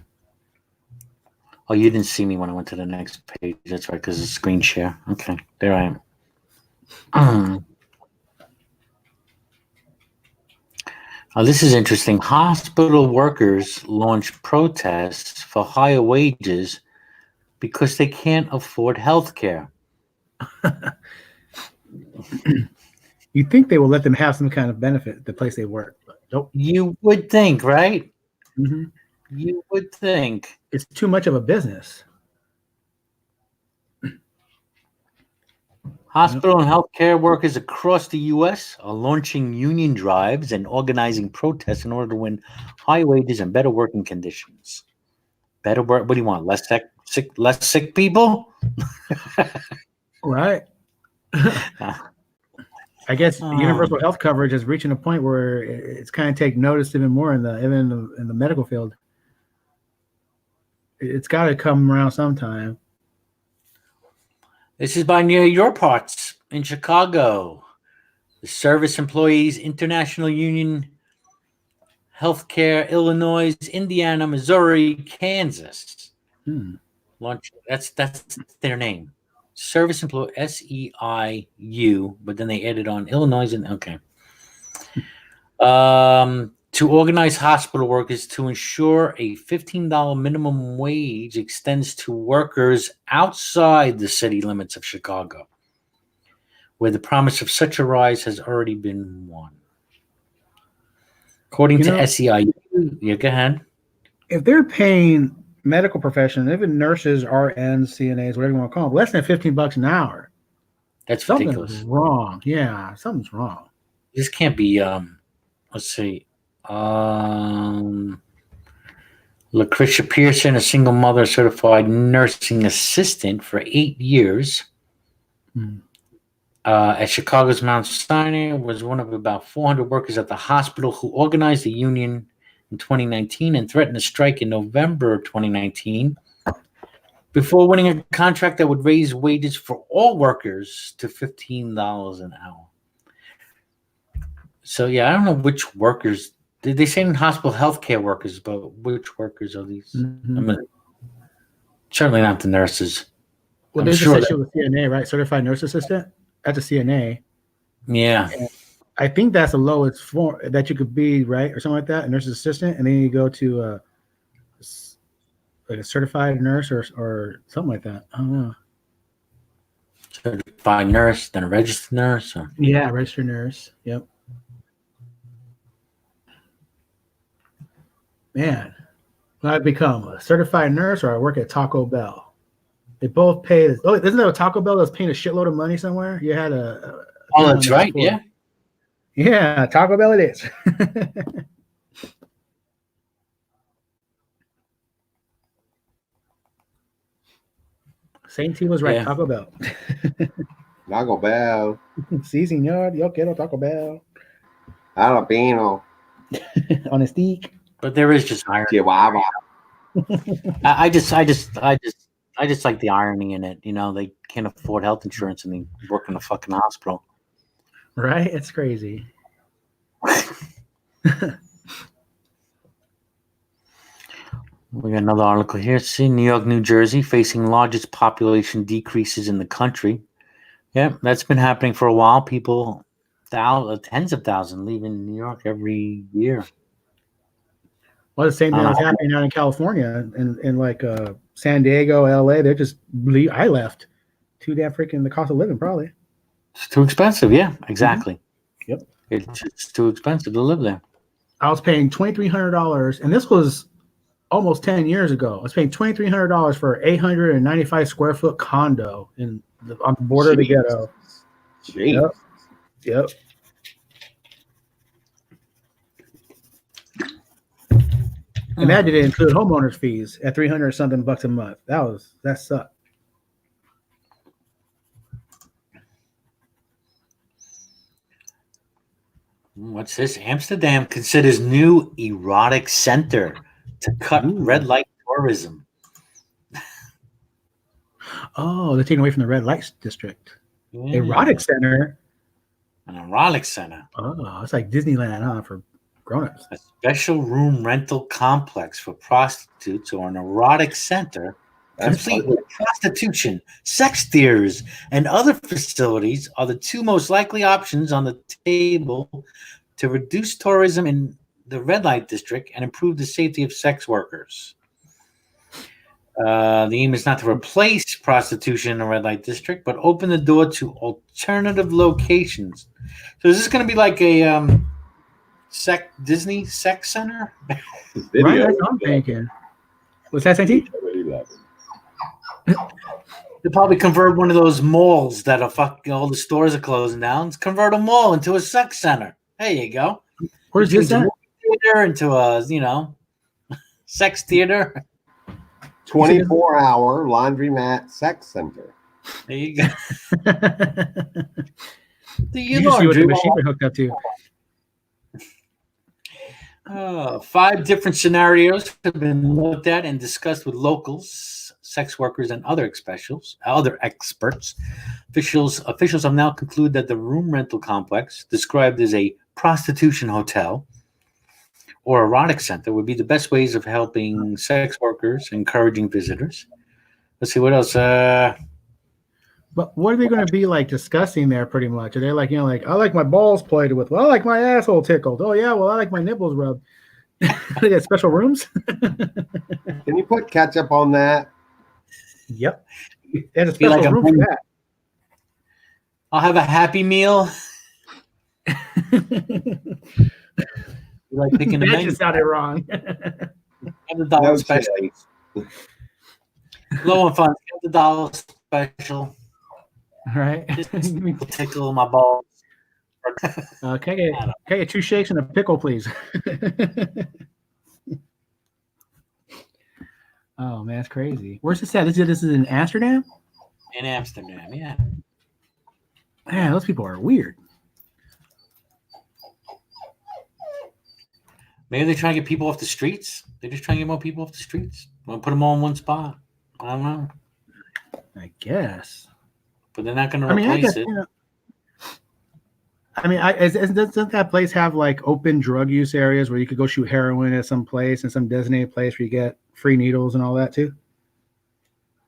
Oh, you didn't see me when I went to the next page. That's right, because it's screen share. Okay, there I am. Oh, this is interesting. Hospital workers launch protests for higher wages because they can't afford health care. You'd think they will let them have some kind of benefit at the place they work, but nope. You would think, right? Mm-hmm. You would think. It's too much of a business. Hospital and healthcare workers across the U.S. are launching union drives and organizing protests in order to win high wages and better working conditions. Better work? What do you want? Less sick people? Right. I guess universal health coverage is reaching a point where it's kind of taking notice even more in the medical field. It's got to come around sometime. This is by near your parts. in Chicago, the Service Employees International Union, Healthcare, Illinois, Indiana, Missouri, Kansas. Launch. That's their name. Service Employee SEIU, but then they added on Illinois and okay. To organize hospital workers to ensure a $15 minimum wage extends to workers outside the city limits of Chicago, where the promise of such a rise has already been won. According to SEIU, yeah, go ahead. If they're paying medical professionals, even nurses, RNs, CNAs, whatever you want to call them, less than $15 an hour, that's something's ridiculous. Wrong. Yeah, something's wrong. This can't be. Let's see. Lucretia Pearson, a single mother, certified nursing assistant for 8 years. At Chicago's Mount Sinai, was one of about 400 workers at the hospital who organized the union in 2019 and threatened to strike in November of 2019 before winning a contract that would raise wages for all workers to $15 an hour. So, yeah, I don't know which workers. They say in hospital healthcare workers, but which workers are these? I mean, certainly not the nurses. Well, they just said she was a CNA, right? Certified nurse assistant. That's a CNA. Yeah. And I think that's the lowest form that you could be, right? Or something like that, a nurse's assistant. And then you go to like a certified nurse or something like that. I don't know. Certified nurse, then a registered nurse? Or? Yeah, registered nurse. Yep. Man, will I become a certified nurse or I work at Taco Bell? They both pay. Oh, isn't there a Taco Bell that's paying a shitload of money somewhere? You had a oh, that's right. Before. Yeah. Yeah, Taco Bell it is. Saint T was right. Yeah. Taco Bell. Taco Bell. Sí, señor. Yo quiero Taco Bell. Jalapeno. On a stick. But there is just irony. Chihuahua. I just like the irony in it. You know, they can't afford health insurance and they work in a fucking hospital. Right? It's crazy. We got another article here. See, New York, New Jersey facing largest population decreases in the country. Yeah, that's been happening for a while. People, tens of thousands leaving New York every year. Well, the same thing was happening out in California and like San Diego, LA. They're just I left. Too damn freaking the cost of living, probably. It's too expensive. Yeah, exactly. Mm-hmm. Yep. It's just too expensive to live there. I was paying $2,300, and this was almost 10 years ago. I was paying $2,300 for an 895 square foot condo on the border of the ghetto. Jeez. Yep. And that didn't include homeowners fees at $300 something bucks a month. That sucked. What's this? Amsterdam considers new erotic center to cut red light tourism. Oh, they're taking away from the red light district. Yeah. Erotic center. An erotic center. Oh, it's like Disneyland, huh? For grown-ups. A special room rental complex for prostitutes or an erotic center complete with prostitution, sex theaters, and other facilities are the two most likely options on the table to reduce tourism in the red light district and improve the safety of sex workers. The aim is not to replace prostitution in the red light district, but open the door to alternative locations. So is this going to be like a Disney sex center? Right, that's what I'm thinking. What's that, Santi? They'll probably convert one of those malls that are fucking all the stores are closing down. Convert a mall into a sex center. There you go. Where's this at? Theater into a sex theater. 24-hour laundromat sex center. There you go. You see what the machine hooked up to. 5 different scenarios have been looked at and discussed with locals. sex workers, and other experts. Officials have now concluded that the room rental complex, described as a prostitution hotel or erotic center, would be the best ways of helping sex workers, encouraging visitors. Let's see what else. But what are they going to be like discussing there? Pretty much, are they like, like, I like my balls played with? Well, I like my asshole tickled. Oh yeah, well I like my nipples rubbed. They got special rooms. Can you put ketchup on that? Yep, there's a special room for that. I'll have a Happy Meal. Like picking That just sounded wrong. $100 special. Low on funds. $100 special. All right. Just tickle my balls. Can I get 2 shakes and a pickle, please? Oh man, that's crazy. Where's this at? This is in Amsterdam? In Amsterdam, yeah. Man, those people are weird. Maybe they're trying to get people off the streets. They're just trying to get more people off the streets. Want to put them all in one spot. I don't know. I guess. But they're not going to replace it. Doesn't that place have like open drug use areas where you could go shoot heroin at some place and some designated place where you get free needles and all that too?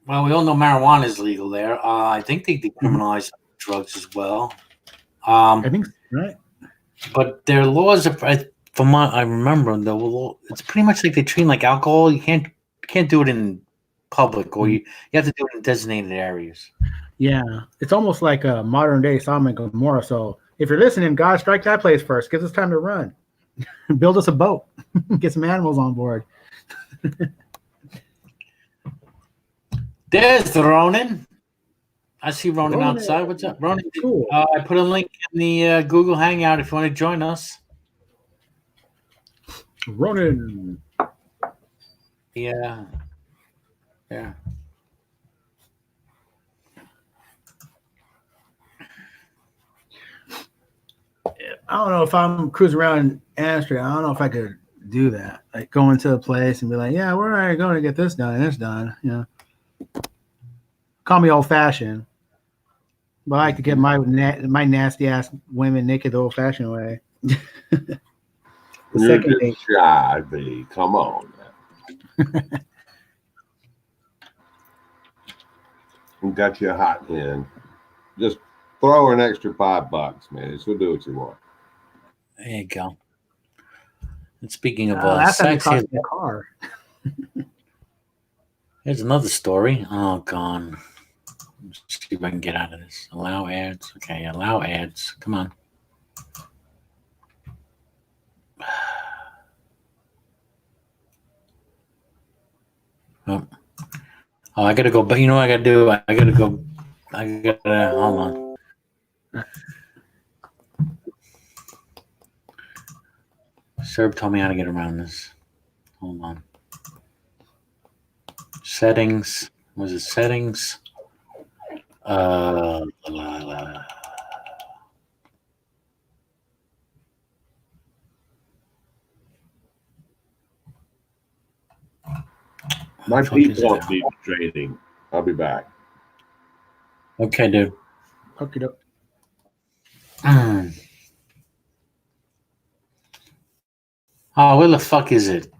Well, we all know marijuana is legal there. I think they decriminalize drugs as well. I think so, right. But their laws are, from what I remember, though, it's pretty much like they treat like alcohol. You can't do it in public, or you have to do it in designated areas. Yeah, it's almost like a modern day Sodom and Gomorrah. So if you're listening, God, strike that place first. Gives us time to run. Build us a boat. Get some animals on board. There's the Ronan. I see Ronan outside. What's up, Ronan? Cool. I put a link in the Google Hangout if you want to join us. Ronan. Yeah. I don't know if I'm cruising around Amsterdam. I don't know if I could do that. Like go into a place and be like, yeah, where are you going to get this done and this done? Call me old fashioned, but I like to get my nasty ass women naked the old fashioned way. You're just shy, B. Come on. We got you a hot hen. Just throw her an extra $5, man. She'll do what you want. There you go. And speaking of sex, here's the car. Here's another story. Oh, gone. Let's see if I can get out of this. Allow ads. Okay, allow ads. Come on. Oh, I gotta go. But you know what I gotta do? I gotta go. Hold on. Serb told me how to get around this. Hold on. Settings. Was it settings? My feet won't be trading. I'll be back. Okay, dude. Hook it up. Oh, where the fuck is it?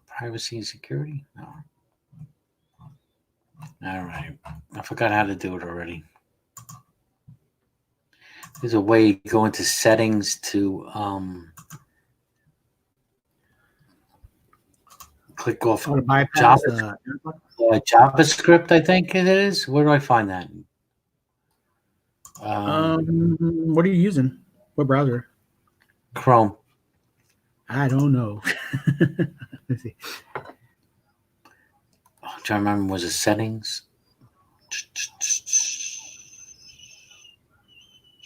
Privacy and security? No. All right. I forgot how to do it already. There's a way to go into settings to click off JavaScript, I think it is. Where do I find that? What are you using? What browser? Chrome. I don't know. Let's see. I'm trying to remember. Was it settings?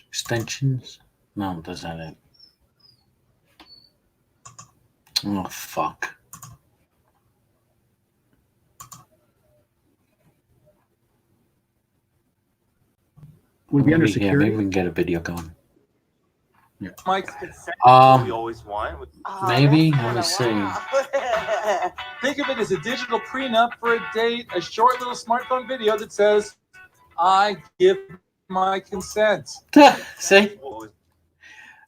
Extensions? No, that's not it. Oh, fuck. Would be under security. Maybe we can get a video going. Mike's consent Um, we always want. Maybe. Let me see. Think of it as a digital prenup for a date, a short little smartphone video that says, I give my consent. See?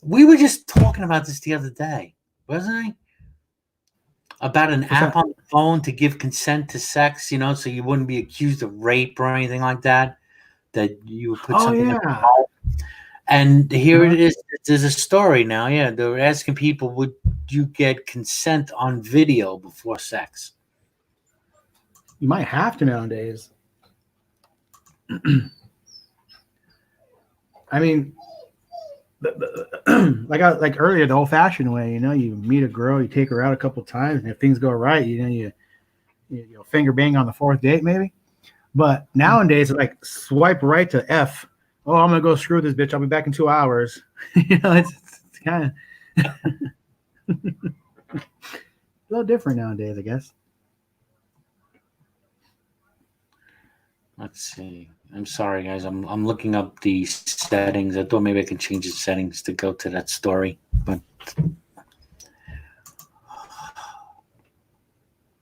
We were just talking about this the other day, wasn't we? About an app on the phone to give consent to sex, so you wouldn't be accused of rape or anything like that. That you would put something in the phone. And here it is. There's a story now. Yeah, they're asking people, would you get consent on video before sex? You might have to nowadays. I mean, like earlier, the old-fashioned way. You meet a girl, you take her out a couple times, and if things go right, you finger bang on the fourth date, maybe. But nowadays, it's like swipe right to F. Oh, I'm gonna go screw this bitch. I'll be back in 2 hours. It's kind of a little different nowadays, I guess. Let's see. I'm sorry, guys. I'm looking up the settings. I thought maybe I could change the settings to go to that story, but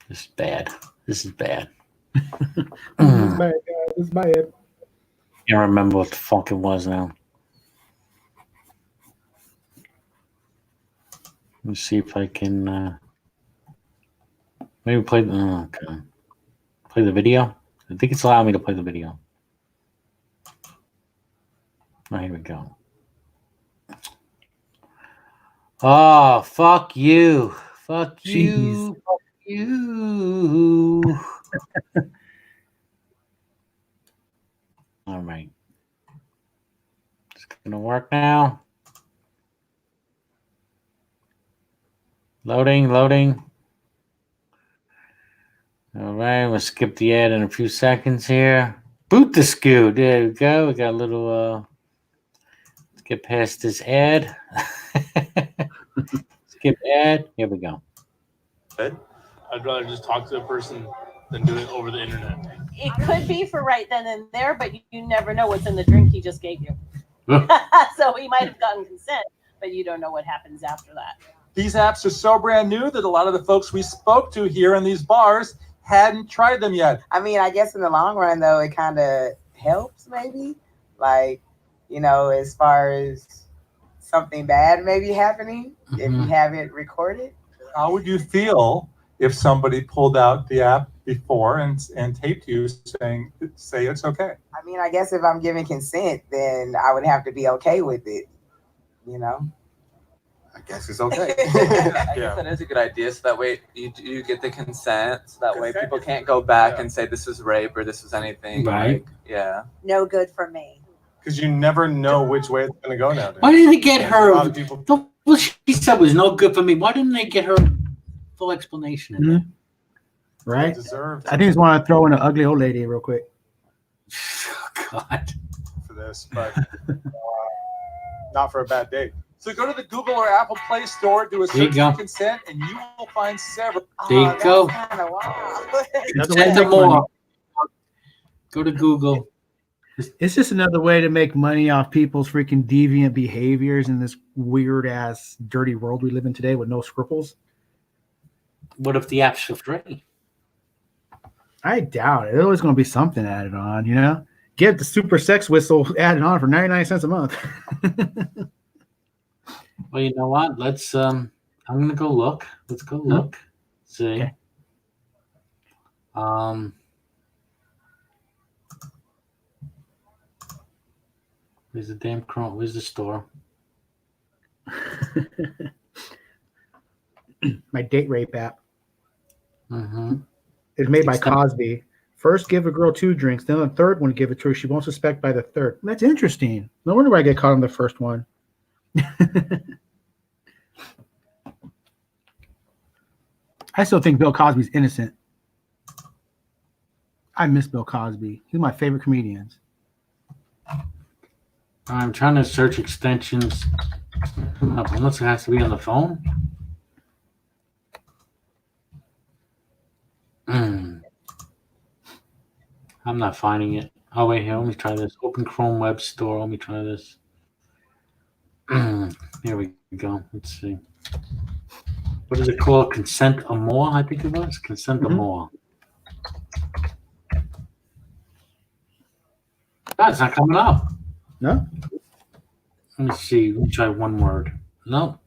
this is bad. This is bad. This is bad, guys. This is bad. Can't remember what the fuck it was now. Let me see if I can maybe play. Okay. Play the video. I think it's allowing me to play the video. Oh, here we go. Oh, fuck you. Fuck you. Jeez. Fuck you. All right. It's going to work now. Loading. All right, we'll skip the ad in a few seconds here. Boot the scoot. There we go. We got a little, let's get past this ad. Skip ad. Here we go. I'd rather just talk to a person than do it over the internet. It could be for right then and there, but you never know what's in the drink he just gave you. So he might have gotten consent, but you don't know what happens after that. These apps are so brand new that a lot of the folks we spoke to here in these bars hadn't tried them yet. I mean, I guess in the long run, though, it kind of helps maybe. Like, as far as something bad maybe happening, if you have it recorded. How would you feel if somebody pulled out the app before and taped you say it's okay? I mean, I guess if I'm giving consent, then I would have to be okay with it, I guess it's okay. I guess that is a good idea. So that way you get the consent. So that way people can't go back and say this is rape or this is anything. Right. Yeah. No good for me. Because you never know which way it's going to go now. Why didn't they get her? A lot of people. What she said was no good for me. Why didn't they get her full explanation in there? Right? Deserved I think I just want to throw in an ugly old lady real quick. God. For this, but not for a bad date. So go to the Google or Apple Play Store, do a search for consent, and you will find several. There you go. Send them more. Go to Google. It's just another way to make money off people's freaking deviant behaviors in this weird ass dirty world we live in today with no scruples. What if the app's for free? I doubt it. There's always going to be something added on, Get the super sex whistle added on for 99 cents a month. Well, you know what? Let's I'm gonna go look. Let's go look. See. Okay. Where's the damn Chrome? Where's the store? My date rape app. Mm-hmm. It's made by Cosby. First, give a girl 2 drinks, then the third one, give it to her. She won't suspect by the third. That's interesting. No wonder why I get caught on the first one. I still think Bill Cosby's innocent. I miss Bill Cosby. He's my favorite comedians. I'm trying to search extensions. Unless it has to be on the phone. I'm not finding it. Oh, wait, here. Let me try this. Open Chrome Web Store. Let me try this. Here we go. Let's see. What is it called? Consent or more? I think it was consent or more. That's not coming up. No. Let me see. Let me try one word. No.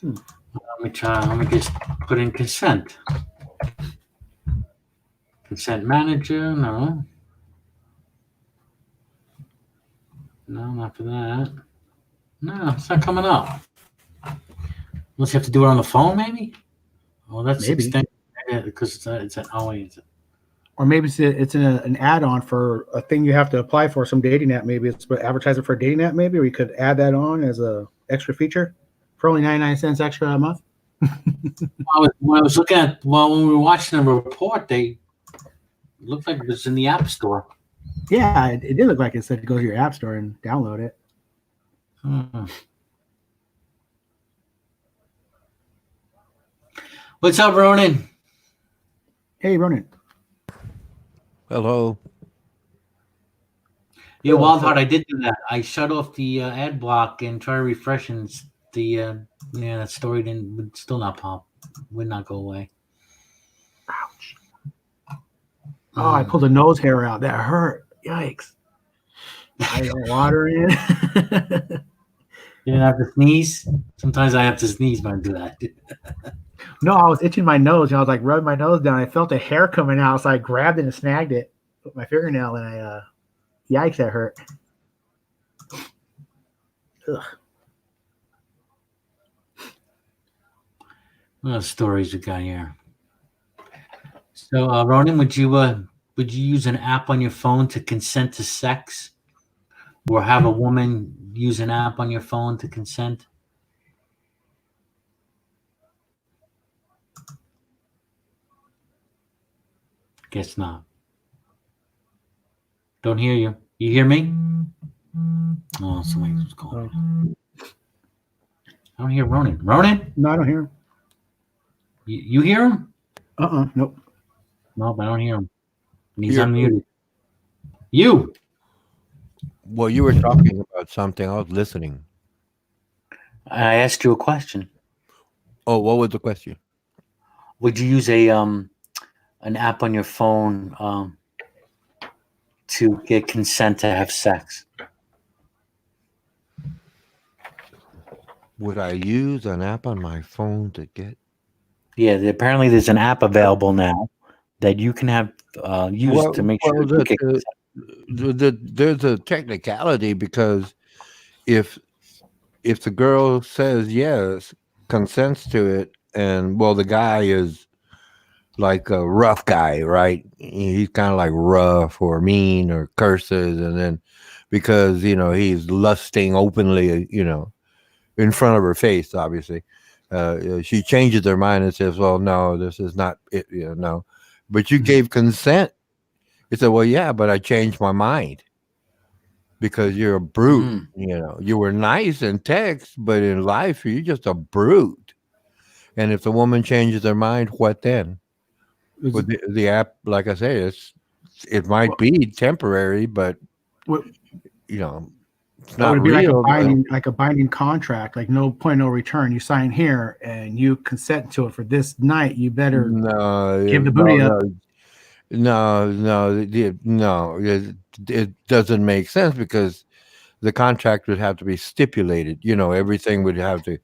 Let me try. Let me just put in consent. Consent manager. No. No, not for that. No, it's not coming up. Unless you have to do it on the phone, maybe. Oh, that's Maybe. extended because it's an always. Or maybe it's an add-on for a thing you have to apply for some dating app. Maybe it's advertising for a dating app. Maybe we could add that on as a extra feature for only 99 cents extra a month. When I was looking at, when we were watching the report, they looked like it was in the App Store. Yeah, it did look like it said to go to your app store and download it. What's up, Ronan? Hey, Ronan. Hello. Yeah, Wildheart, I did do that. I shut off the ad block and tried to refresh, and that story would still not pop. Would not go away. Ouch. Oh, I pulled a nose hair out. That hurt. Yikes. I got water in. You didn't have to sneeze? Sometimes I have to sneeze when I do that. No, I was itching my nose. I was like rubbing my nose down. I felt a hair coming out, so I grabbed it and snagged it with my fingernail, and yikes, that hurt. Ugh. What stories we got here? So, Ronan, would you use an app on your phone to consent to sex, or have a woman use an app on your phone to consent? Guess not. Don't hear you. You hear me? Oh, somebody's calling. I don't hear Ronan. Ronan? No, I don't hear him. You hear him? Nope. No, I don't hear him. He's unmuted. You. Well, you were talking about something. I was listening. I asked you a question. Oh, what was the question? Would you use an app on your phone to get consent to have sex? Would I use an app on my phone to get? Yeah, apparently there's an app available now that you can have used to make sure you get consent. There's a technicality, because if the girl says yes, consents to it, and the guy is like a rough guy, right? He's kind of like rough or mean or curses, and then because he's lusting openly, in front of her face, obviously, she changes her mind and says, "Well, no, this is not it." No, but you gave consent. He said, "Well, yeah, but I changed my mind because you're a brute. You were nice in text, but in life, you're just a brute." And if the woman changes her mind, what then? With the app, like I say, it might be temporary, but it's not would it be real. like a binding contract, like no point, no return. You sign here, and you consent to it for this night. You better give the booty up. No, it doesn't make sense, because the contract would have to be stipulated. Everything would have to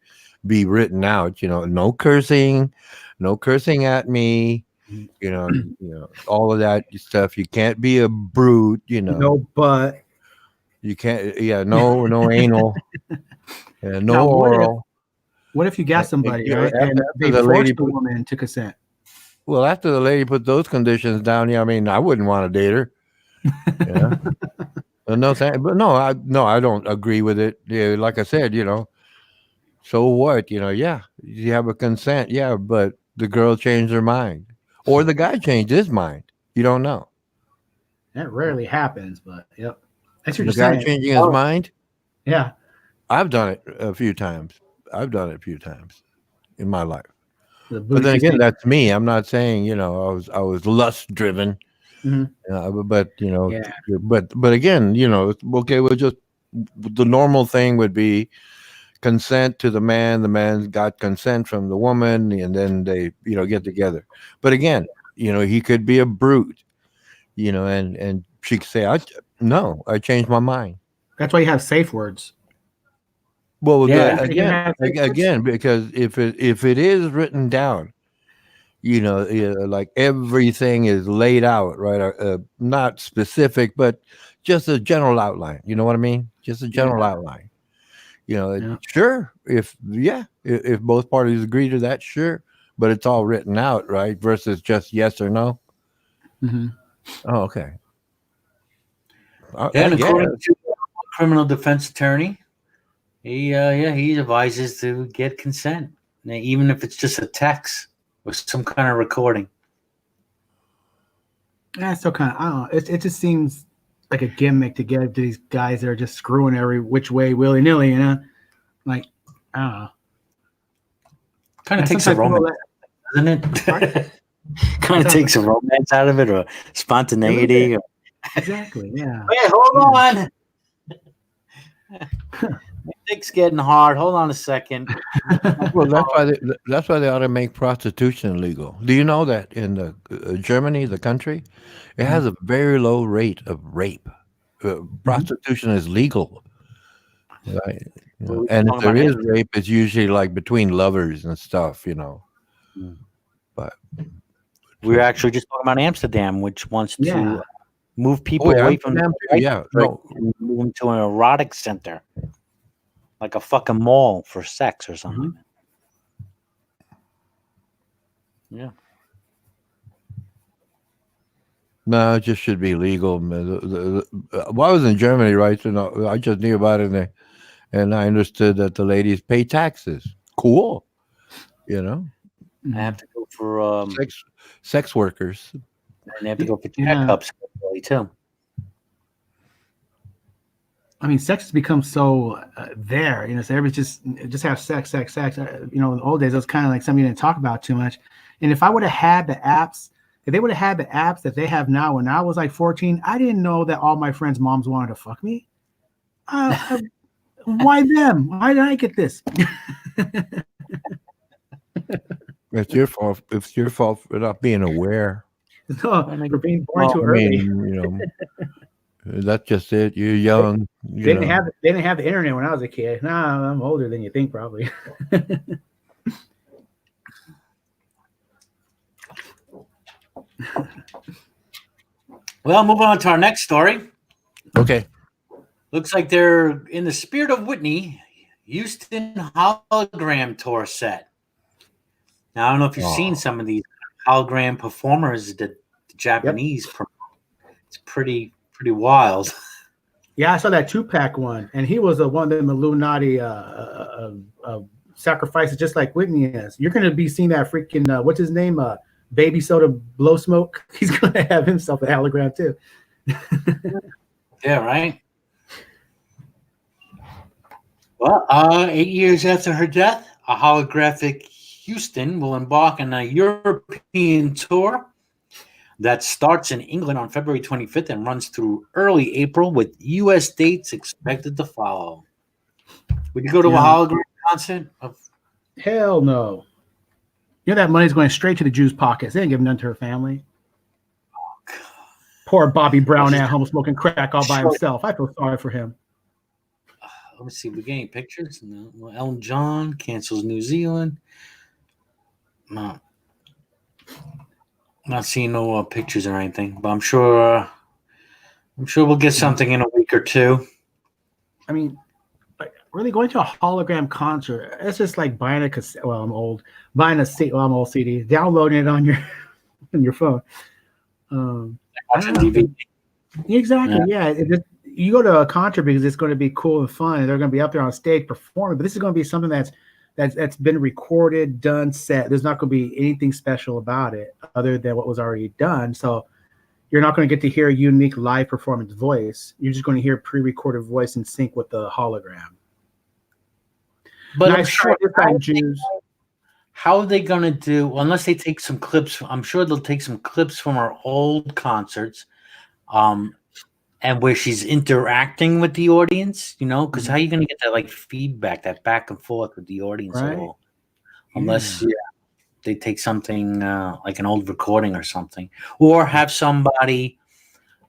be written out. No cursing at me. All of that stuff. You can't be a brute. No butt. You can't. Yeah, no anal. No now, oral. What if you got somebody, right, and they force the woman to consent? Well, after the lady put those conditions down, I wouldn't want to date her. Yeah. I don't agree with it. Yeah, like I said, so what? Yeah, you have a consent. Yeah, but the girl changed her mind, or the guy changed his mind. You don't know. That rarely happens, but yep. That's what the you're guy saying. changing his mind. Yeah, I've done it a few times. In my life. But then again, that's me. I'm not saying I was lust driven, but but again, okay, well, just the normal thing would be consent to the man. The man's got consent from the woman, and then they, get together. But again, he could be a brute, and she could say, "No, I changed my mind." That's why you have safe words. Well, Yeah. again, because if it is written down, like everything is laid out, right? Not specific, but just a general outline. You know what I mean? Just a general outline. Sure. If both parties agree to that, sure. But it's all written out, right? Versus just yes or no. Mm-hmm. Oh, okay. And according to a criminal defense attorney, he advises to get consent, even if it's just a text or some kind of recording. Yeah, still kind of. I don't know. It just seems like a gimmick to get to these guys that are just screwing every which way willy nilly. Like I don't know. Kind of takes a romance, doesn't it? Kind of takes a romance out of it, or spontaneity. Exactly. Yeah. Wait, hold on. Dick's getting hard. Hold on a second. Well, that's why they ought to make prostitution legal. Do you know that in Germany, the country, it has a very low rate of rape. Prostitution is legal, right? And if there is rape, it's usually like between lovers and stuff, But we were actually just talking about Amsterdam, which wants to move people away from them. And move them to an erotic center, like a fucking mall for sex or something. Yeah. No, it just should be legal. Well, I was in Germany, right? I just knew about it, and I understood that the ladies pay taxes. Cool, I have to go for sex workers, and they have to go for checkups too. I mean, sex has become so there, so everybody just have sex. In the old days, it was kind of like something you didn't talk about too much. And if I would have had the apps, if they would have had the apps that they have now, when I was like 14, I didn't know that all my friends' moms wanted to fuck me. Why them? Why did I get this? It's your fault. It's your fault for not being aware. No, for being born too early. That's just it. You're young. They didn't have the internet when I was a kid. Nah, I'm older than you think, probably. Well, moving on to our next story. Okay. Looks like they're in the spirit of Whitney, Houston hologram tour set. Now, I don't know if you've seen some of these hologram performers that the Japanese promote. It's pretty wild. Yeah, I saw that 2-pack one, and he was one of them Illuminati sacrifices, just like Whitney is. You're going to be seeing that freaking what's his name, Baby Soda Blow Smoke. He's going to have himself a hologram too. Yeah, right. Well, 8 years after her death, a holographic Houston will embark on a European tour that starts in England on February 25th and runs through early April, with U.S. dates expected to follow. Would you go to a hologram concert? Hell no. That money's going straight to the Jews' pockets. They ain't giving none to her family. Oh, poor Bobby Brown at home smoking crack all by himself. I feel sorry for him. Let me see. We getting pictures? No. Well, Elton John cancels New Zealand. No. Not seeing no pictures or anything, but I'm sure we'll get something in a week or two. I mean, really going to a hologram concert, it's just like buying a cassette. Well, I'm old. Buying a CD. Well, I'm old CD. Downloading it on your phone. Watching DVD. Exactly. Yeah. You go to a concert because it's going to be cool and fun, and they're going to be up there on stage performing. But this is going to be something that's been recorded, done, set. There's not going to be anything special about it other than what was already done. So you're not going to get to hear a unique live performance voice. You're just going to hear pre-recorded voice in sync with the hologram. But I'm sure how are they going to do, unless they take some clips, I'm sure they'll take some clips from our old concerts, and where she's interacting with the audience, because how are you going to get that like feedback, that back and forth with the audience at Right. all? Unless they take something like an old recording or something, or have somebody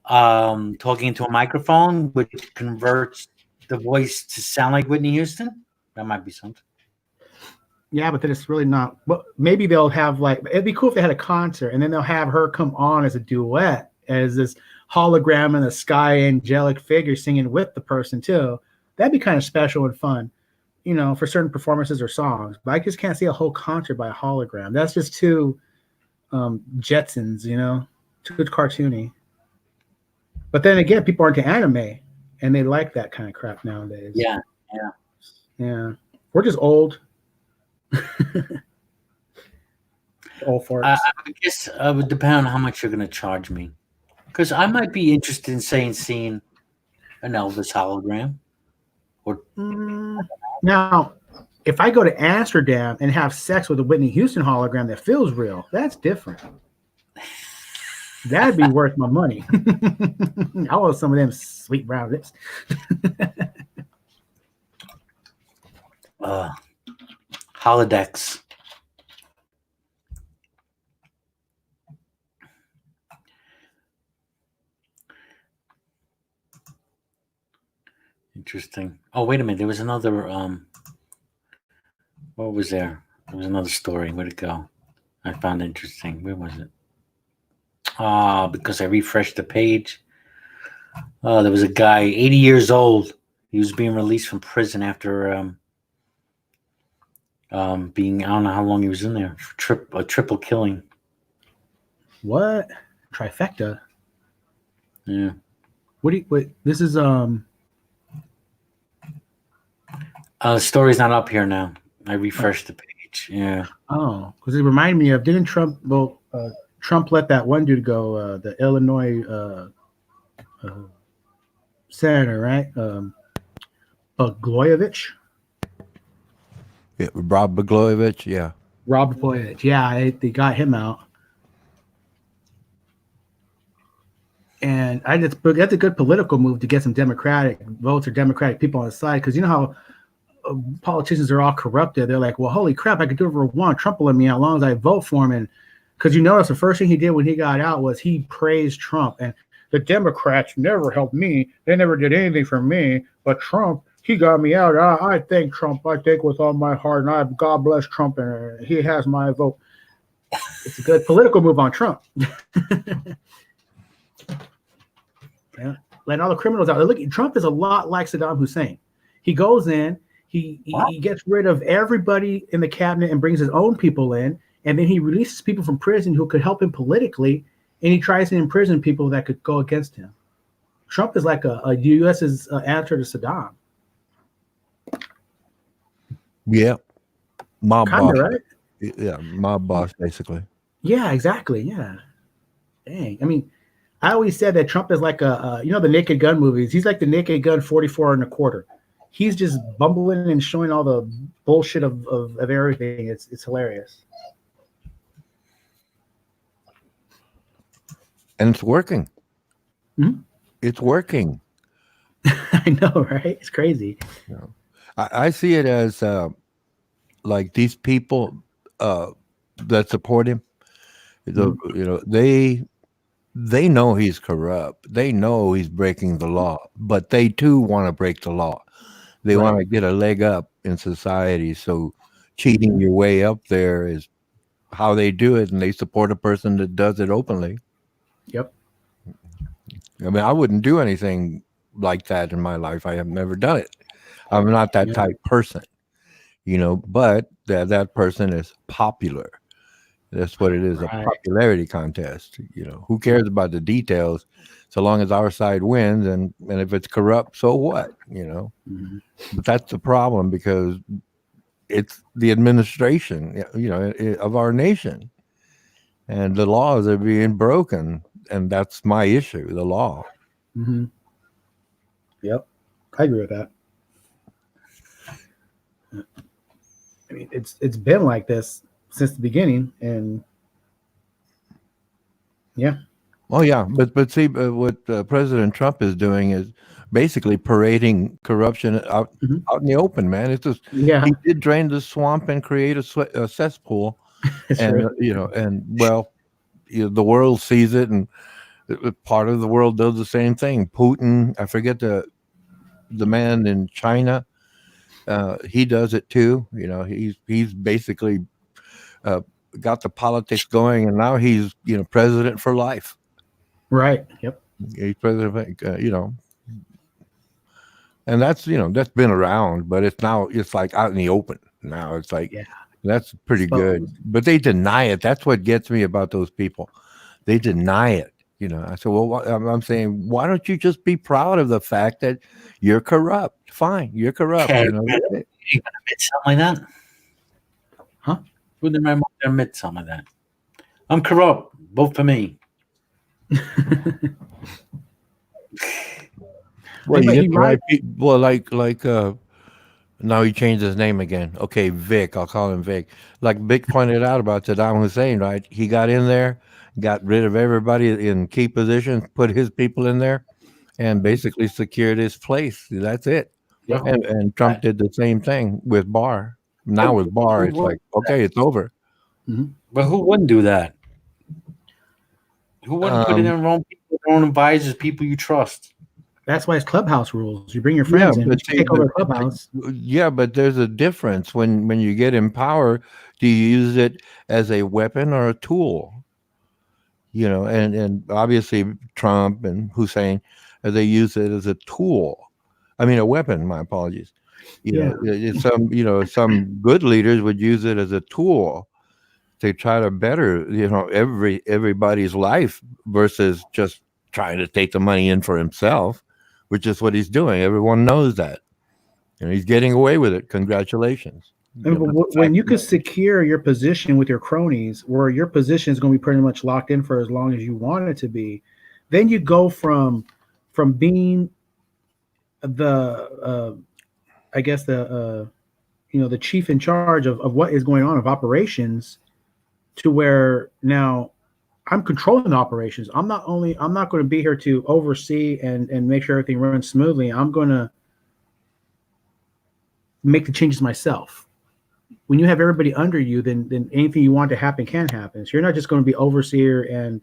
talking into a microphone, which converts the voice to sound like Whitney Houston. That might be something. Yeah, but then it's really not. Well, maybe they'll have like, it'd be cool if they had a concert and then they'll have her come on as a duet, as this hologram in the sky, angelic figure singing with the person too. That'd be kind of special and fun, for certain performances or songs. But I just can't see a whole concert by a hologram. That's just too Jetsons, too cartoony. But then again, people aren't into anime, and they like that kind of crap nowadays. Yeah. We're just old. All farts. I guess it would depend on how much you're going to charge me, because I might be interested in seeing an Elvis hologram. Or now, if I go to Amsterdam and have sex with a Whitney Houston hologram that feels real, that's different. That'd be worth my money. I want some of them sweet brown lips. Holodecks. Interesting. Oh, wait a minute. There was another. What was there? There was another story. Where'd it go? I found interesting. Where was it? Because I refreshed the page. There was a guy, 80 years old. He was being released from prison after being, I don't know how long he was in there, for a triple killing. What? Trifecta? Yeah. Wait, this is the story's not up here now. I refreshed the page. Yeah. Oh, because it reminded me of, didn't Trump? Well, Trump let that one dude go, the Illinois senator, right? Blagojevich. Yeah, Rob Blagojevich. Yeah. Rob Blagojevich. Yeah, they got him out. And that's a good political move to get some Democratic votes or Democratic people on the side, because you know how politicians are all corrupted. They're like, well, holy crap, I could do whatever I want. Trump will let me out as long as I vote for him. And because you notice the first thing he did when he got out was he praised Trump. And the Democrats never helped me. They never did anything for me. But Trump, he got me out. I thank Trump. I thank with all my heart. And God bless Trump. And he has my vote. It's a good political move on Trump. Yeah, letting all the criminals out. Look, Trump is a lot like Saddam Hussein. He goes in, he gets rid of everybody in the cabinet and brings his own people in, and then he releases people from prison who could help him politically, and he tries to imprison people that could go against him. Trump is like a U.S.'s answer to Saddam. Yeah, mob boss, right? Yeah, mob boss, basically. Yeah, exactly. Yeah. Dang. I mean, I always said that Trump is like the Naked Gun movies. He's like the Naked Gun 44 1/4. He's just bumbling and showing all the bullshit of everything. It's hilarious. And it's working. Mm-hmm. It's working. I know, right? It's crazy. Yeah. I see it as like these people that support him. They know he's corrupt. They know he's breaking the law, but they too want to break the law. They want to get a leg up in society. So cheating your way up there is how they do it, and they support a person that does it openly. Yep. I mean, I wouldn't do anything like that in my life. I have never done it. I'm not that type person, but that person is popular. That's what it is, a popularity contest. Who cares about the details so long as our side wins, and if it's corrupt, so what, Mm-hmm. But that's the problem, because it's the administration, of our nation, and the laws are being broken, and that's my issue, the law. Mm-hmm. Yep, I agree with that. I mean, it's been like this since the beginning, and yeah. Oh yeah, but see, what President Trump is doing is basically parading corruption Mhm. out in the open, man. It's just Yeah, he did drain the swamp and create a cesspool, it's and true. and well, the world sees it, and part of the world does the same thing. Putin, I forget the man in China, he does it too. He's basically uh, got the politics going, and now he's president for life. Right. Yep. He's president, and that's been around, but it's like out in the open now. It's like Yeah. that's pretty good, Exposed. but they deny it. That's what gets me about those people. They deny it. I said, well, I'm saying, why don't you just be proud of the fact that you're corrupt? Fine, you're corrupt. Okay, That's it. you gonna admit something like that? Huh? Wouldn't my mother admit something like that? I'm corrupt. Vote for me. Well, But you he get the right might. people. Well, like now he changed his name again. Okay, Vic. I'll call him Vic. Like Vic pointed out about Saddam Hussein, right? He got in there, got rid of everybody in key positions, put his people in there, and basically secured his place. That's it. Yeah. And Trump did the same thing with Barr. Now with Barr, it's like, okay, it's over. But who wouldn't do that? Who wouldn't put in their own people, their own advisors, people you trust? That's why it's clubhouse rules. You bring your Yeah, friends in, you but see, take over the clubhouse. but there's a difference when you get in power. Do you use it as a weapon or a tool? And obviously Trump and Hussein, they use it as a tool. I mean, a weapon. My apologies. Yeah. Some good leaders would use it as a tool to try to better everybody's life versus just trying to take the money in for himself, which is what he's doing. Everyone knows that, and he's getting away with it. Congratulations. But when you can secure your position with your cronies, where your position is going to be pretty much locked in for as long as you want it to be, then you go from being the I guess the chief in charge of what is going on of operations, to where now I'm controlling the operations. I'm not going to be here to oversee and make sure everything runs smoothly. I'm going to make the changes myself. When you have everybody under you, then anything you want to happen can happen. So you're not just going to be overseer and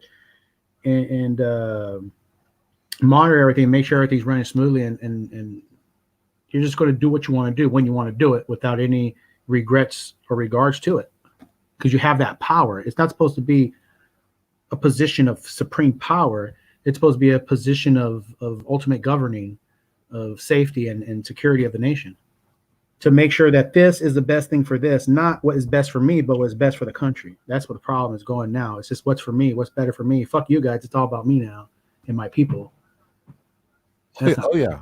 monitor everything, make sure everything's running smoothly, and you're just going to do what you want to do when you want to do it without any regrets or regards to it, because you have that power. It's not supposed to be a position of supreme power. It's supposed to be a position of ultimate governing, of safety and security of the nation, to make sure that this is the best thing for this, not what is best for me, but what's best for the country. That's what the problem is going now. It's just what's for me, what's better for me. Fuck you guys. It's all about me now and my people. Oh yeah.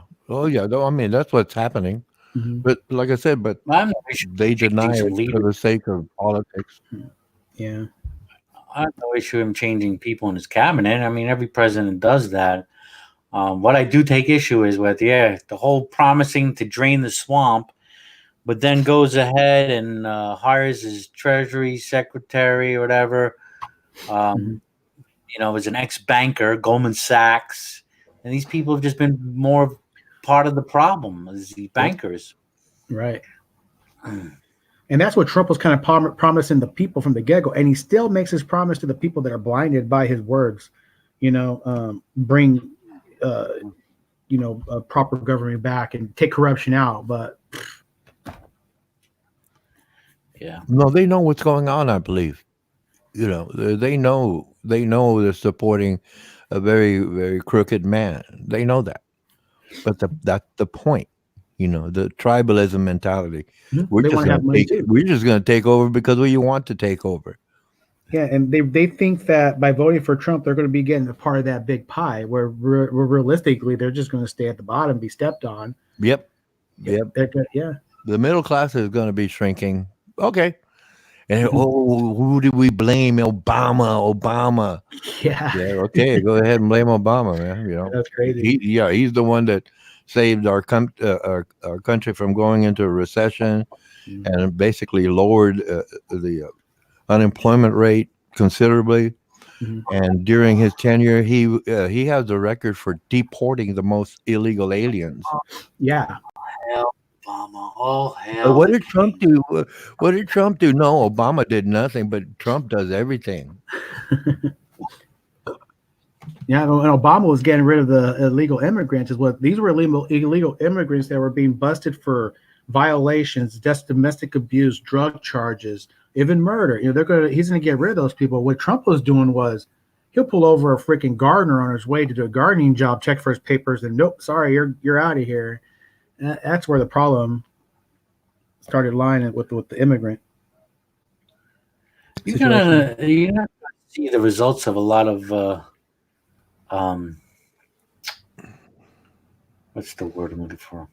I mean, that's what's happening. Mm-hmm. But like I said, they deny it for the sake of politics. Yeah. I have no issue him changing people in his cabinet. I mean, every president does that. What I do take issue is with, the whole promising to drain the swamp, but then goes ahead and hires his Treasury Secretary or whatever. As an ex-banker, Goldman Sachs, and these people have just been more part of the problem as the bankers. Right. And that's what Trump was kind of promising the people from the get-go, and he still makes his promise to the people that are blinded by his words. Bring a proper government back and take corruption out, but no, they know what's going on. I believe, they know they're supporting a very, very crooked man. They know that, but that's the point. The tribalism mentality. We're just going to take over because we want to take over. Yeah, and they think that by voting for Trump, they're going to be getting a part of that big pie, where realistically, they're just going to stay at the bottom, be stepped on. Yep. The middle class is going to be shrinking. Okay. And who did we blame? Obama. Yeah. Okay, go ahead and blame Obama, man. That's crazy. He's the one that saved our country from going into a recession, and basically lowered the unemployment rate considerably. And during his tenure, he has the record for deporting the most illegal aliens. Yeah. Hell, Obama. All But hell. what the did Trump do? What did Trump do? No, Obama did nothing, but Trump does everything. Yeah, and Obama was getting rid of the illegal immigrants. Is what these were illegal immigrants that were being busted for violations, just domestic abuse, drug charges, even murder. You know, he's gonna get rid of those people. What Trump was doing was he'll pull over a freaking gardener on his way to do a gardening job, check for his papers, and nope, sorry, you're out of here. That's where the problem started lying with the immigrant. You're gonna see the results of a lot of what's the word I'm looking for?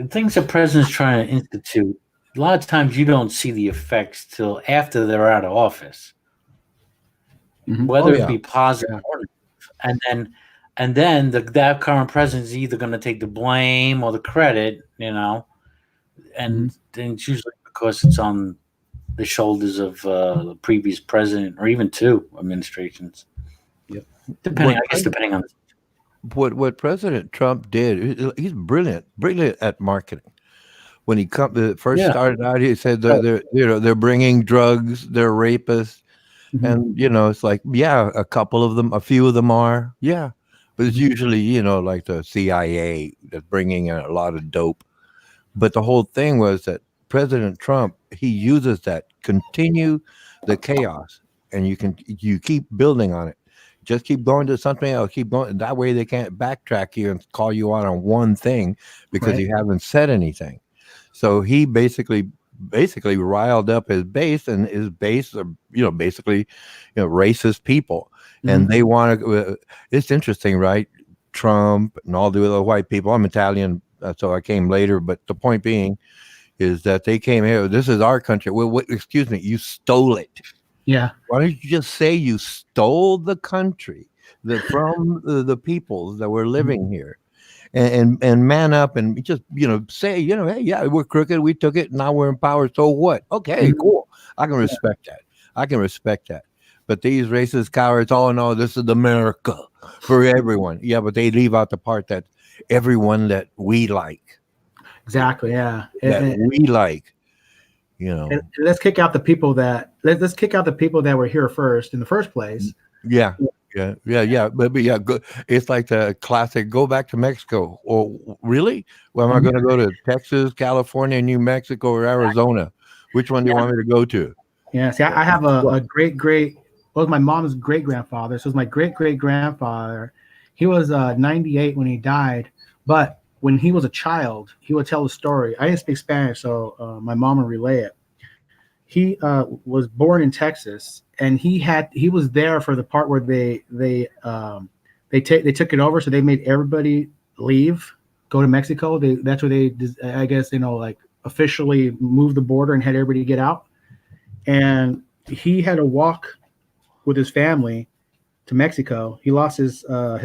Things the president's trying to institute. A lot of times you don't see the effects till after they're out of office, whether it be positive or negative. And then that current president is either going to take the blame or the credit, and then it's usually because it's on the shoulders of the previous president or even two administrations. Yep. Depending on what President Trump did. He's brilliant at marketing. When he first started out, he said they're bringing drugs, they're rapists, and it's like a few of them are, but it's usually like the CIA that's bringing in a lot of dope. But the whole thing was that President Trump, he uses that, continue the chaos, and you keep building on it. Just keep going to something else. Keep going. That way they can't backtrack you and call you out on one thing because you haven't said anything. So he basically riled up his base, and his base are basically racist people, and they want to. It's interesting, right? Trump and all the other white people. I'm Italian, so I came later. But the point being is that they came here. This is our country. Well, excuse me, you stole it. Yeah. Why don't you just say you stole the country from the peoples that were living here, and man up and just say hey, yeah, we're crooked, we took it, now we're in power, so what? Okay, cool. I can respect that. But these racist cowards, oh no, this is America for everyone. Yeah, but they leave out the part that everyone that we like. Exactly. Yeah. We like. And let's kick out the people that were here first in the first place. Yeah. But good. It's like the classic go back to Mexico. Or really? Well, am I going to go to Texas, California, New Mexico, or Arizona? Which one do you want me to go to? Yeah, see, I have a great was my mom's great grandfather. So it was my great grandfather. He was 98 when he died, but when he was a child, he would tell the story. I didn't speak Spanish, so my mom would relay it. He was born in Texas, and he was there for the part where they took it over. So they made everybody leave, go to Mexico. That's where they, I guess, like officially moved the border and had everybody get out. And he had to walk with his family to Mexico. He lost his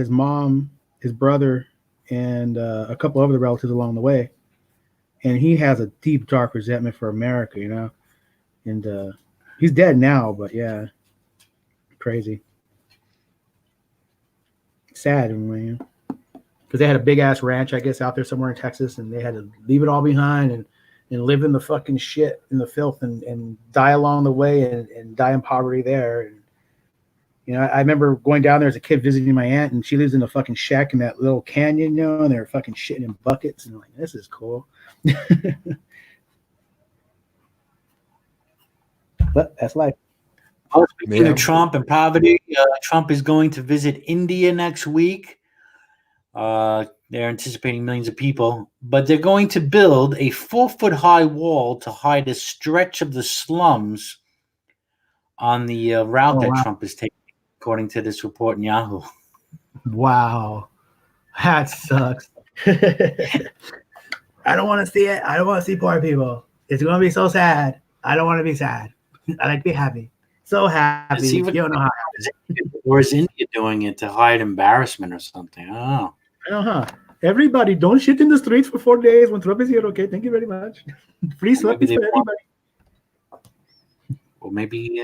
mom, his brother, and a couple other relatives along the way, and he has a deep, dark resentment for America, and he's dead now, but yeah, crazy, sad, because they had a big ass ranch, I guess, out there somewhere in Texas, and they had to leave it all behind and live in the fucking shit, in the filth, and die along the way, and die in poverty there. And I remember going down there as a kid visiting my aunt, and she lives in a fucking shack in that little canyon, and they're fucking shitting in buckets, and I'm like, this is cool. But that's life. Speaking of Trump and poverty, Trump is going to visit India next week. They're anticipating millions of people, but they're going to build a 4-foot-high wall to hide a stretch of the slums on the route that Trump is taking, according to this report in Yahoo. Wow. That sucks. I don't want to see it. I don't want to see poor people. It's going to be so sad. I don't want to be sad. I like to be happy. So happy. You don't know how. Or is India doing it to hide embarrassment or something? I don't know. Everybody, don't shit in the streets for 4 days when Trump is here. Okay, thank you very much. Free sweaties for everybody. Or maybe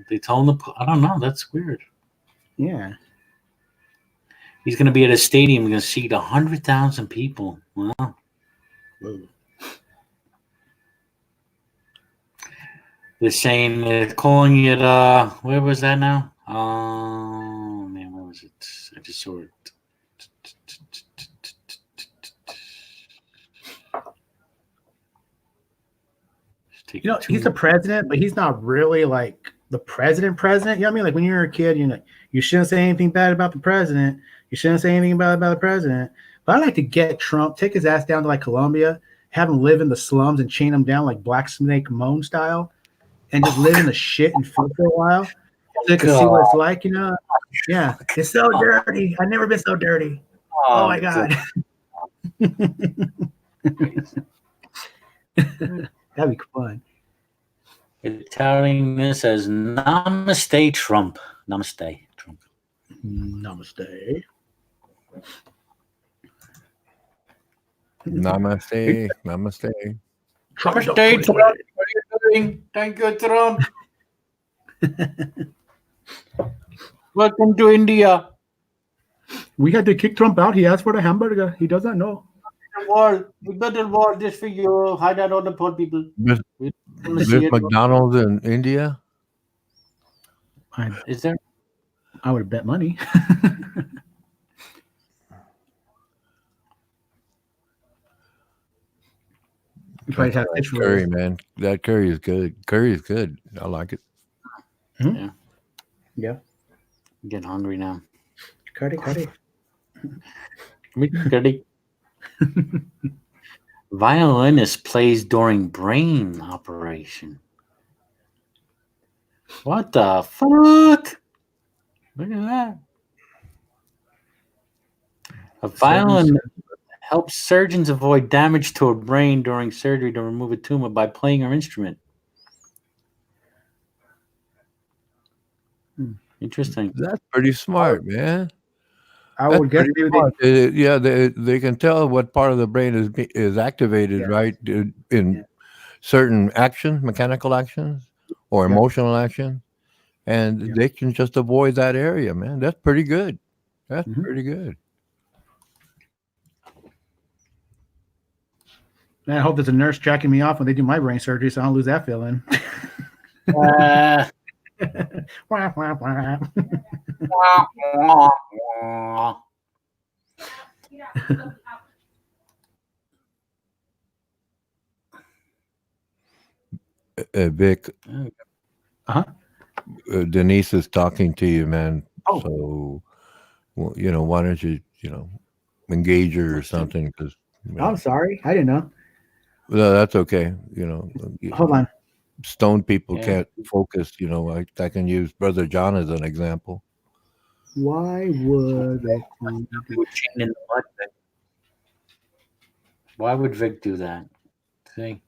they told him I don't know. That's weird. Yeah. He's going to be at a stadium going to seat 100,000 people. Wow. Whoa. They're saying they're calling it. Where was that now? Oh man, where was it? I just saw it. He's the president, but he's not really like the president. You know what I mean? Like when you're a kid, you shouldn't say anything bad about the president. You shouldn't say anything bad about the president. But I'd like to get Trump, take his ass down to like Colombia, have him live in the slums and chain him down like Black Snake Moan style, and just live in the shit and food for a while. So they can see what it's like, Yeah, it's so dirty. I've never been so dirty. Oh my God. That'd be fun. It's touting this as Namaste Trump. Namaste Trump. Namaste. Namaste. Namaste. Trump. Namaste Trump. What are you doing? Thank you, Trump. Welcome to India. We had to kick Trump out. He asked for the hamburger. He doesn't know. We better war this for you. Hide out all the poor people. There's McDonald's in India. Is there? I would bet money. Curry, man. That curry is good. Curry is good. I like it. Mm-hmm. Yeah. I'm getting hungry now. Curry. Curry. Violinist plays during brain operation. What the fuck? Look at that. A violin helps surgeons avoid damage to a brain during surgery to remove a tumor by playing her instrument. Interesting. That's pretty smart, man. I would guess they can tell what part of the brain is activated, right? In certain actions, mechanical actions, or emotional actions, and they can just avoid that area, man. That's pretty good. That's pretty good. Man, I hope there's a nurse jacking me off when they do my brain surgery, so I don't lose that feeling. Wah, wah, wah. Vic, Denise is talking to you, man. Oh. So, well, why don't you, engage her or something? Because I'm sorry, I didn't know. No, that's okay. Hold on. Stone people can't focus. I can use Brother John as an example. Why would they? Why would Vic do that? See?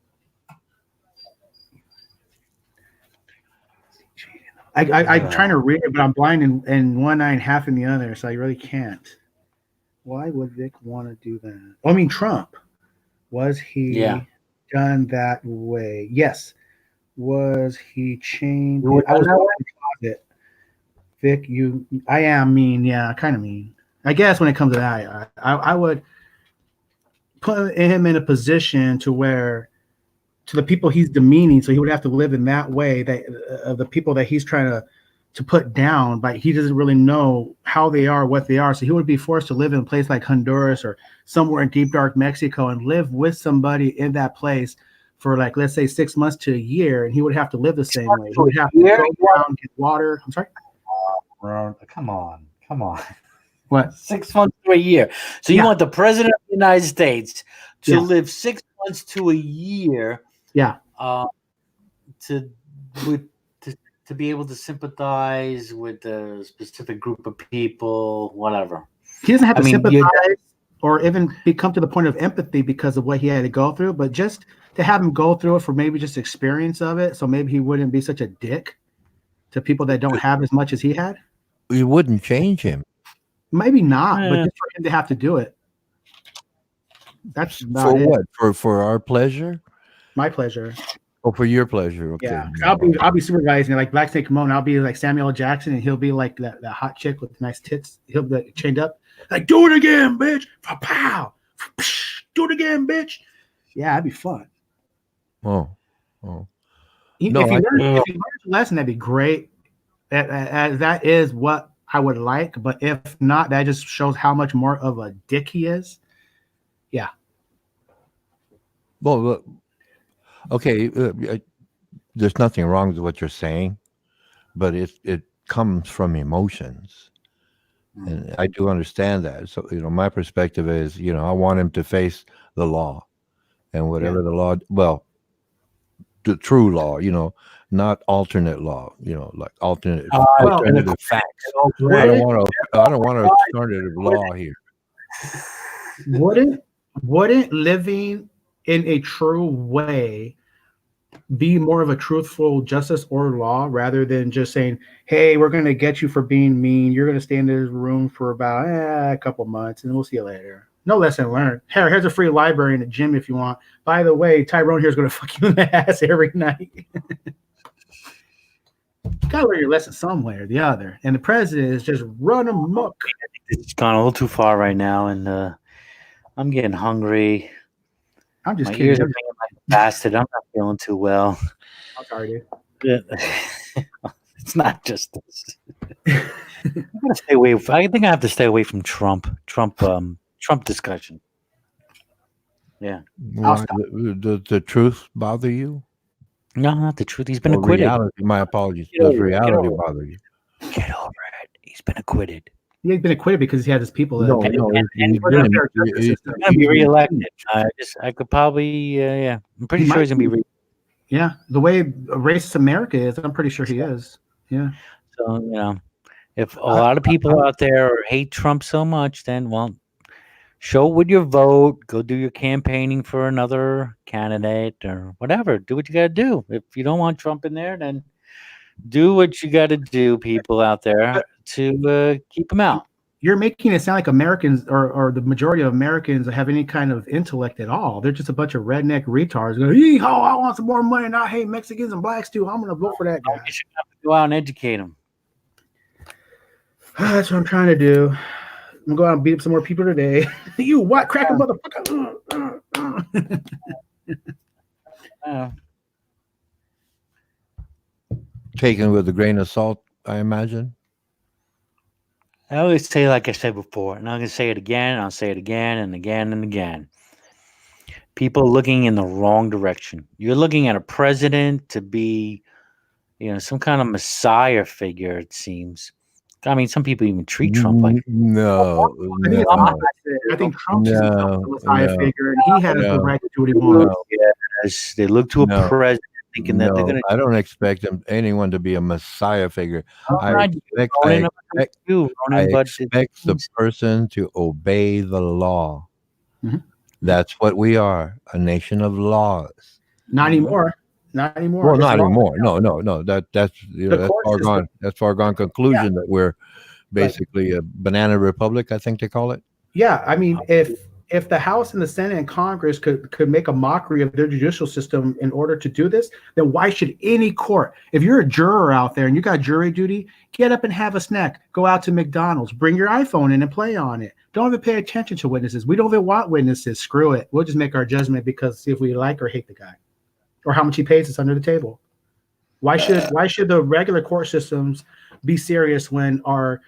I'm trying to read it, but I'm blind in one eye and half in the other, so I really can't. Why would Vic want to do that? I mean, Trump. Was he done that way? Yes. Was he chained? I was it. Vic, I am mean. Yeah, kind of mean. I guess when it comes to that, I would put him in a position to where, to the people he's demeaning, so he would have to live in that way that of the people that he's trying to put down, but he doesn't really know how they are, what they are. So he would be forced to live in a place like Honduras or somewhere in deep, dark Mexico and live with somebody in that place for, like, let's say 6 months to a year, and he would have to live the same way. He would have to go down, get water. I'm sorry? Come on. What? 6 months to a year. So you want the president of the United States to live 6 months to a year. Yeah. To be able to sympathize with a specific group of people, whatever. He doesn't have to sympathize or even come to the point of empathy because of what he had to go through, but just to have him go through it for maybe just experience of it, so maybe he wouldn't be such a dick to people that don't have as much as he had. You wouldn't change him. Maybe not, but just for him to have to do it. That's not for it. What? For our pleasure? My pleasure. Oh, for your pleasure. Okay. Yeah, I'll be supervising it, like Black Snake Moan. I'll be like Samuel L. Jackson, and he'll be like that hot chick with nice tits. He'll be like, chained up, like do it again, bitch. Pow, do it again, bitch. Yeah, that'd be fun. Oh. If you learn a lesson, that'd be great. That is what I would like. But if not, that just shows how much more of a dick he is. Yeah. Well, okay. There's nothing wrong with what you're saying, but it comes from emotions, and I do understand that. So my perspective is, I want him to face the law, and whatever the law, well, the true law, not alternate law, like alternative facts. I don't want an alternative law here. Wouldn't living in a true way be more of a truthful justice or law rather than just saying, hey, we're going to get you for being mean. You're going to stay in this room for about a couple months and we'll see you later. No lesson learned. Here's a free library in the gym if you want. By the way, Tyrone here is going to fuck you in the ass every night. You got to learn your lesson somewhere or the other. And the president is just running amok. It's gone a little too far right now, and I'm getting hungry. I'm just My kidding. ears are making like a bastard. I'm not feeling too well. I'm sorry, dude. It's not just this. I'm gonna stay away. I think I have to stay away from Trump discussion. Yeah. Why, does the truth bother you? No, not the truth. He's been acquitted. Reality, my apologies. Does reality bother you? Get over it. He's been acquitted. He's been acquitted because he had his people. He's gonna be reelected. I could probably, I'm pretty sure he's gonna be reelected. Yeah, the way racist America is, I'm pretty sure he is. Yeah. So if a lot of people out there hate Trump so much, then show with your vote. Go do your campaigning for another candidate or whatever. Do what you got to do. If you don't want Trump in there, then do what you got to do, people out there, to keep him out. You're making it sound like Americans or the majority of Americans have any kind of intellect at all. They're just a bunch of redneck retards going, yeehaw, I want some more money and I hate Mexicans and blacks too. I'm going to vote for that guy. You should have to go out and educate them. That's what I'm trying to do. I'm going to go out and beat up some more people today. You white cracker motherfucker. Taken with a grain of salt, I imagine. I always say, like I said before, and I'm going to say it again, and I'll say it again and again and again. People looking in the wrong direction. You're looking at a president to be, some kind of messiah figure, it seems. I mean, some people even treat Trump like no. I think Trump's a messiah figure, and he has the right to do what he wants. Yes, they look to a president thinking that they're going to. I don't expect anyone to be a messiah figure. I expect the person to obey the law. Mm-hmm. That's what we are, a nation of laws. Not anymore. Not anymore. Well, not anymore. No. That's far gone. That's far gone conclusion that we're basically a banana republic, I think they call it. Yeah, I mean, if the House and the Senate and Congress could make a mockery of their judicial system in order to do this, then why should any court? If you're a juror out there and you got jury duty, get up and have a snack. Go out to McDonald's. Bring your iPhone in and play on it. Don't even pay attention to witnesses. We don't even want witnesses. Screw it. We'll just make our judgment because see if we like or hate the guy, or how much he pays us under the table. Why should the regular court systems be serious when our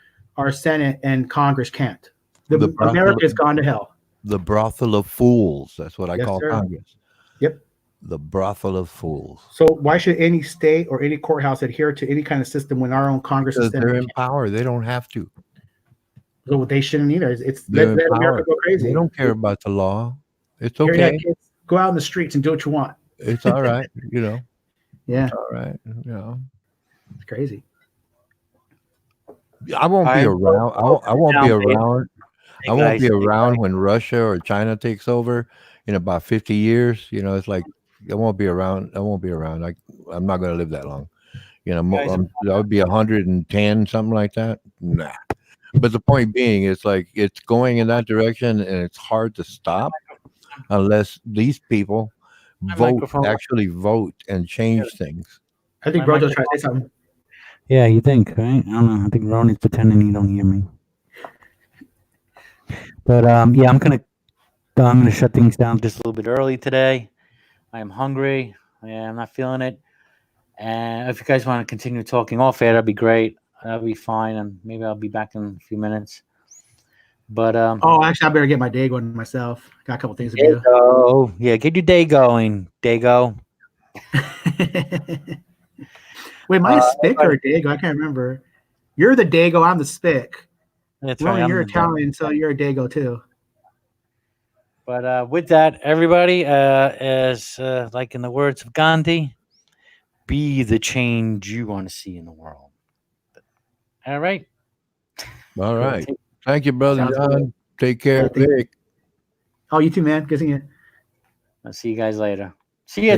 Senate and Congress can't? America has gone to hell. The brothel of fools. That's what I call sir. Congress. Yep. The brothel of fools. So why should any state or any courthouse adhere to any kind of system when our own Congress is they're in power? They don't have to. So they shouldn't either. It's let America go crazy. They don't care about the law. It's okay. Kids, go out in the streets and do what you want. It's all right. Yeah. It's all right. It's crazy. I won't be around. I won't be around. I won't be around when Russia or China takes over in about 50 years. It's like I won't be around. I'm not going to live that long. I would be 110, something like that. Nah. But the point being, it's like it's going in that direction, and it's hard to stop unless these people actually vote and change things. I think My Brojo's trying to say something. Yeah, you think, right? I don't know. I think Ronnie's pretending he don't hear me. But yeah, I'm gonna shut things down just a little bit early today. I am hungry. Yeah, I'm not feeling it. And if you guys want to continue talking off air, that'd be great. That'd be fine, and maybe I'll be back in a few minutes. But Oh, actually, I better get my day going myself. Got a couple things to do. Dago. Yeah, get your day going, Dago. Wait, am I a Spick or a Dago? I can't remember. You're the Dago. I'm the Spick. That's Ronnie, right. you're I'm the Italian, so you're a Dago too. But with that, everybody, as like in the words of Gandhi, be the change you want to see in the world. All right. All right. Thank you, brother Sounds John. good. Take care, Yeah, Vic. Oh, you too, man. Good seeing you. I'll see you guys later. See ya.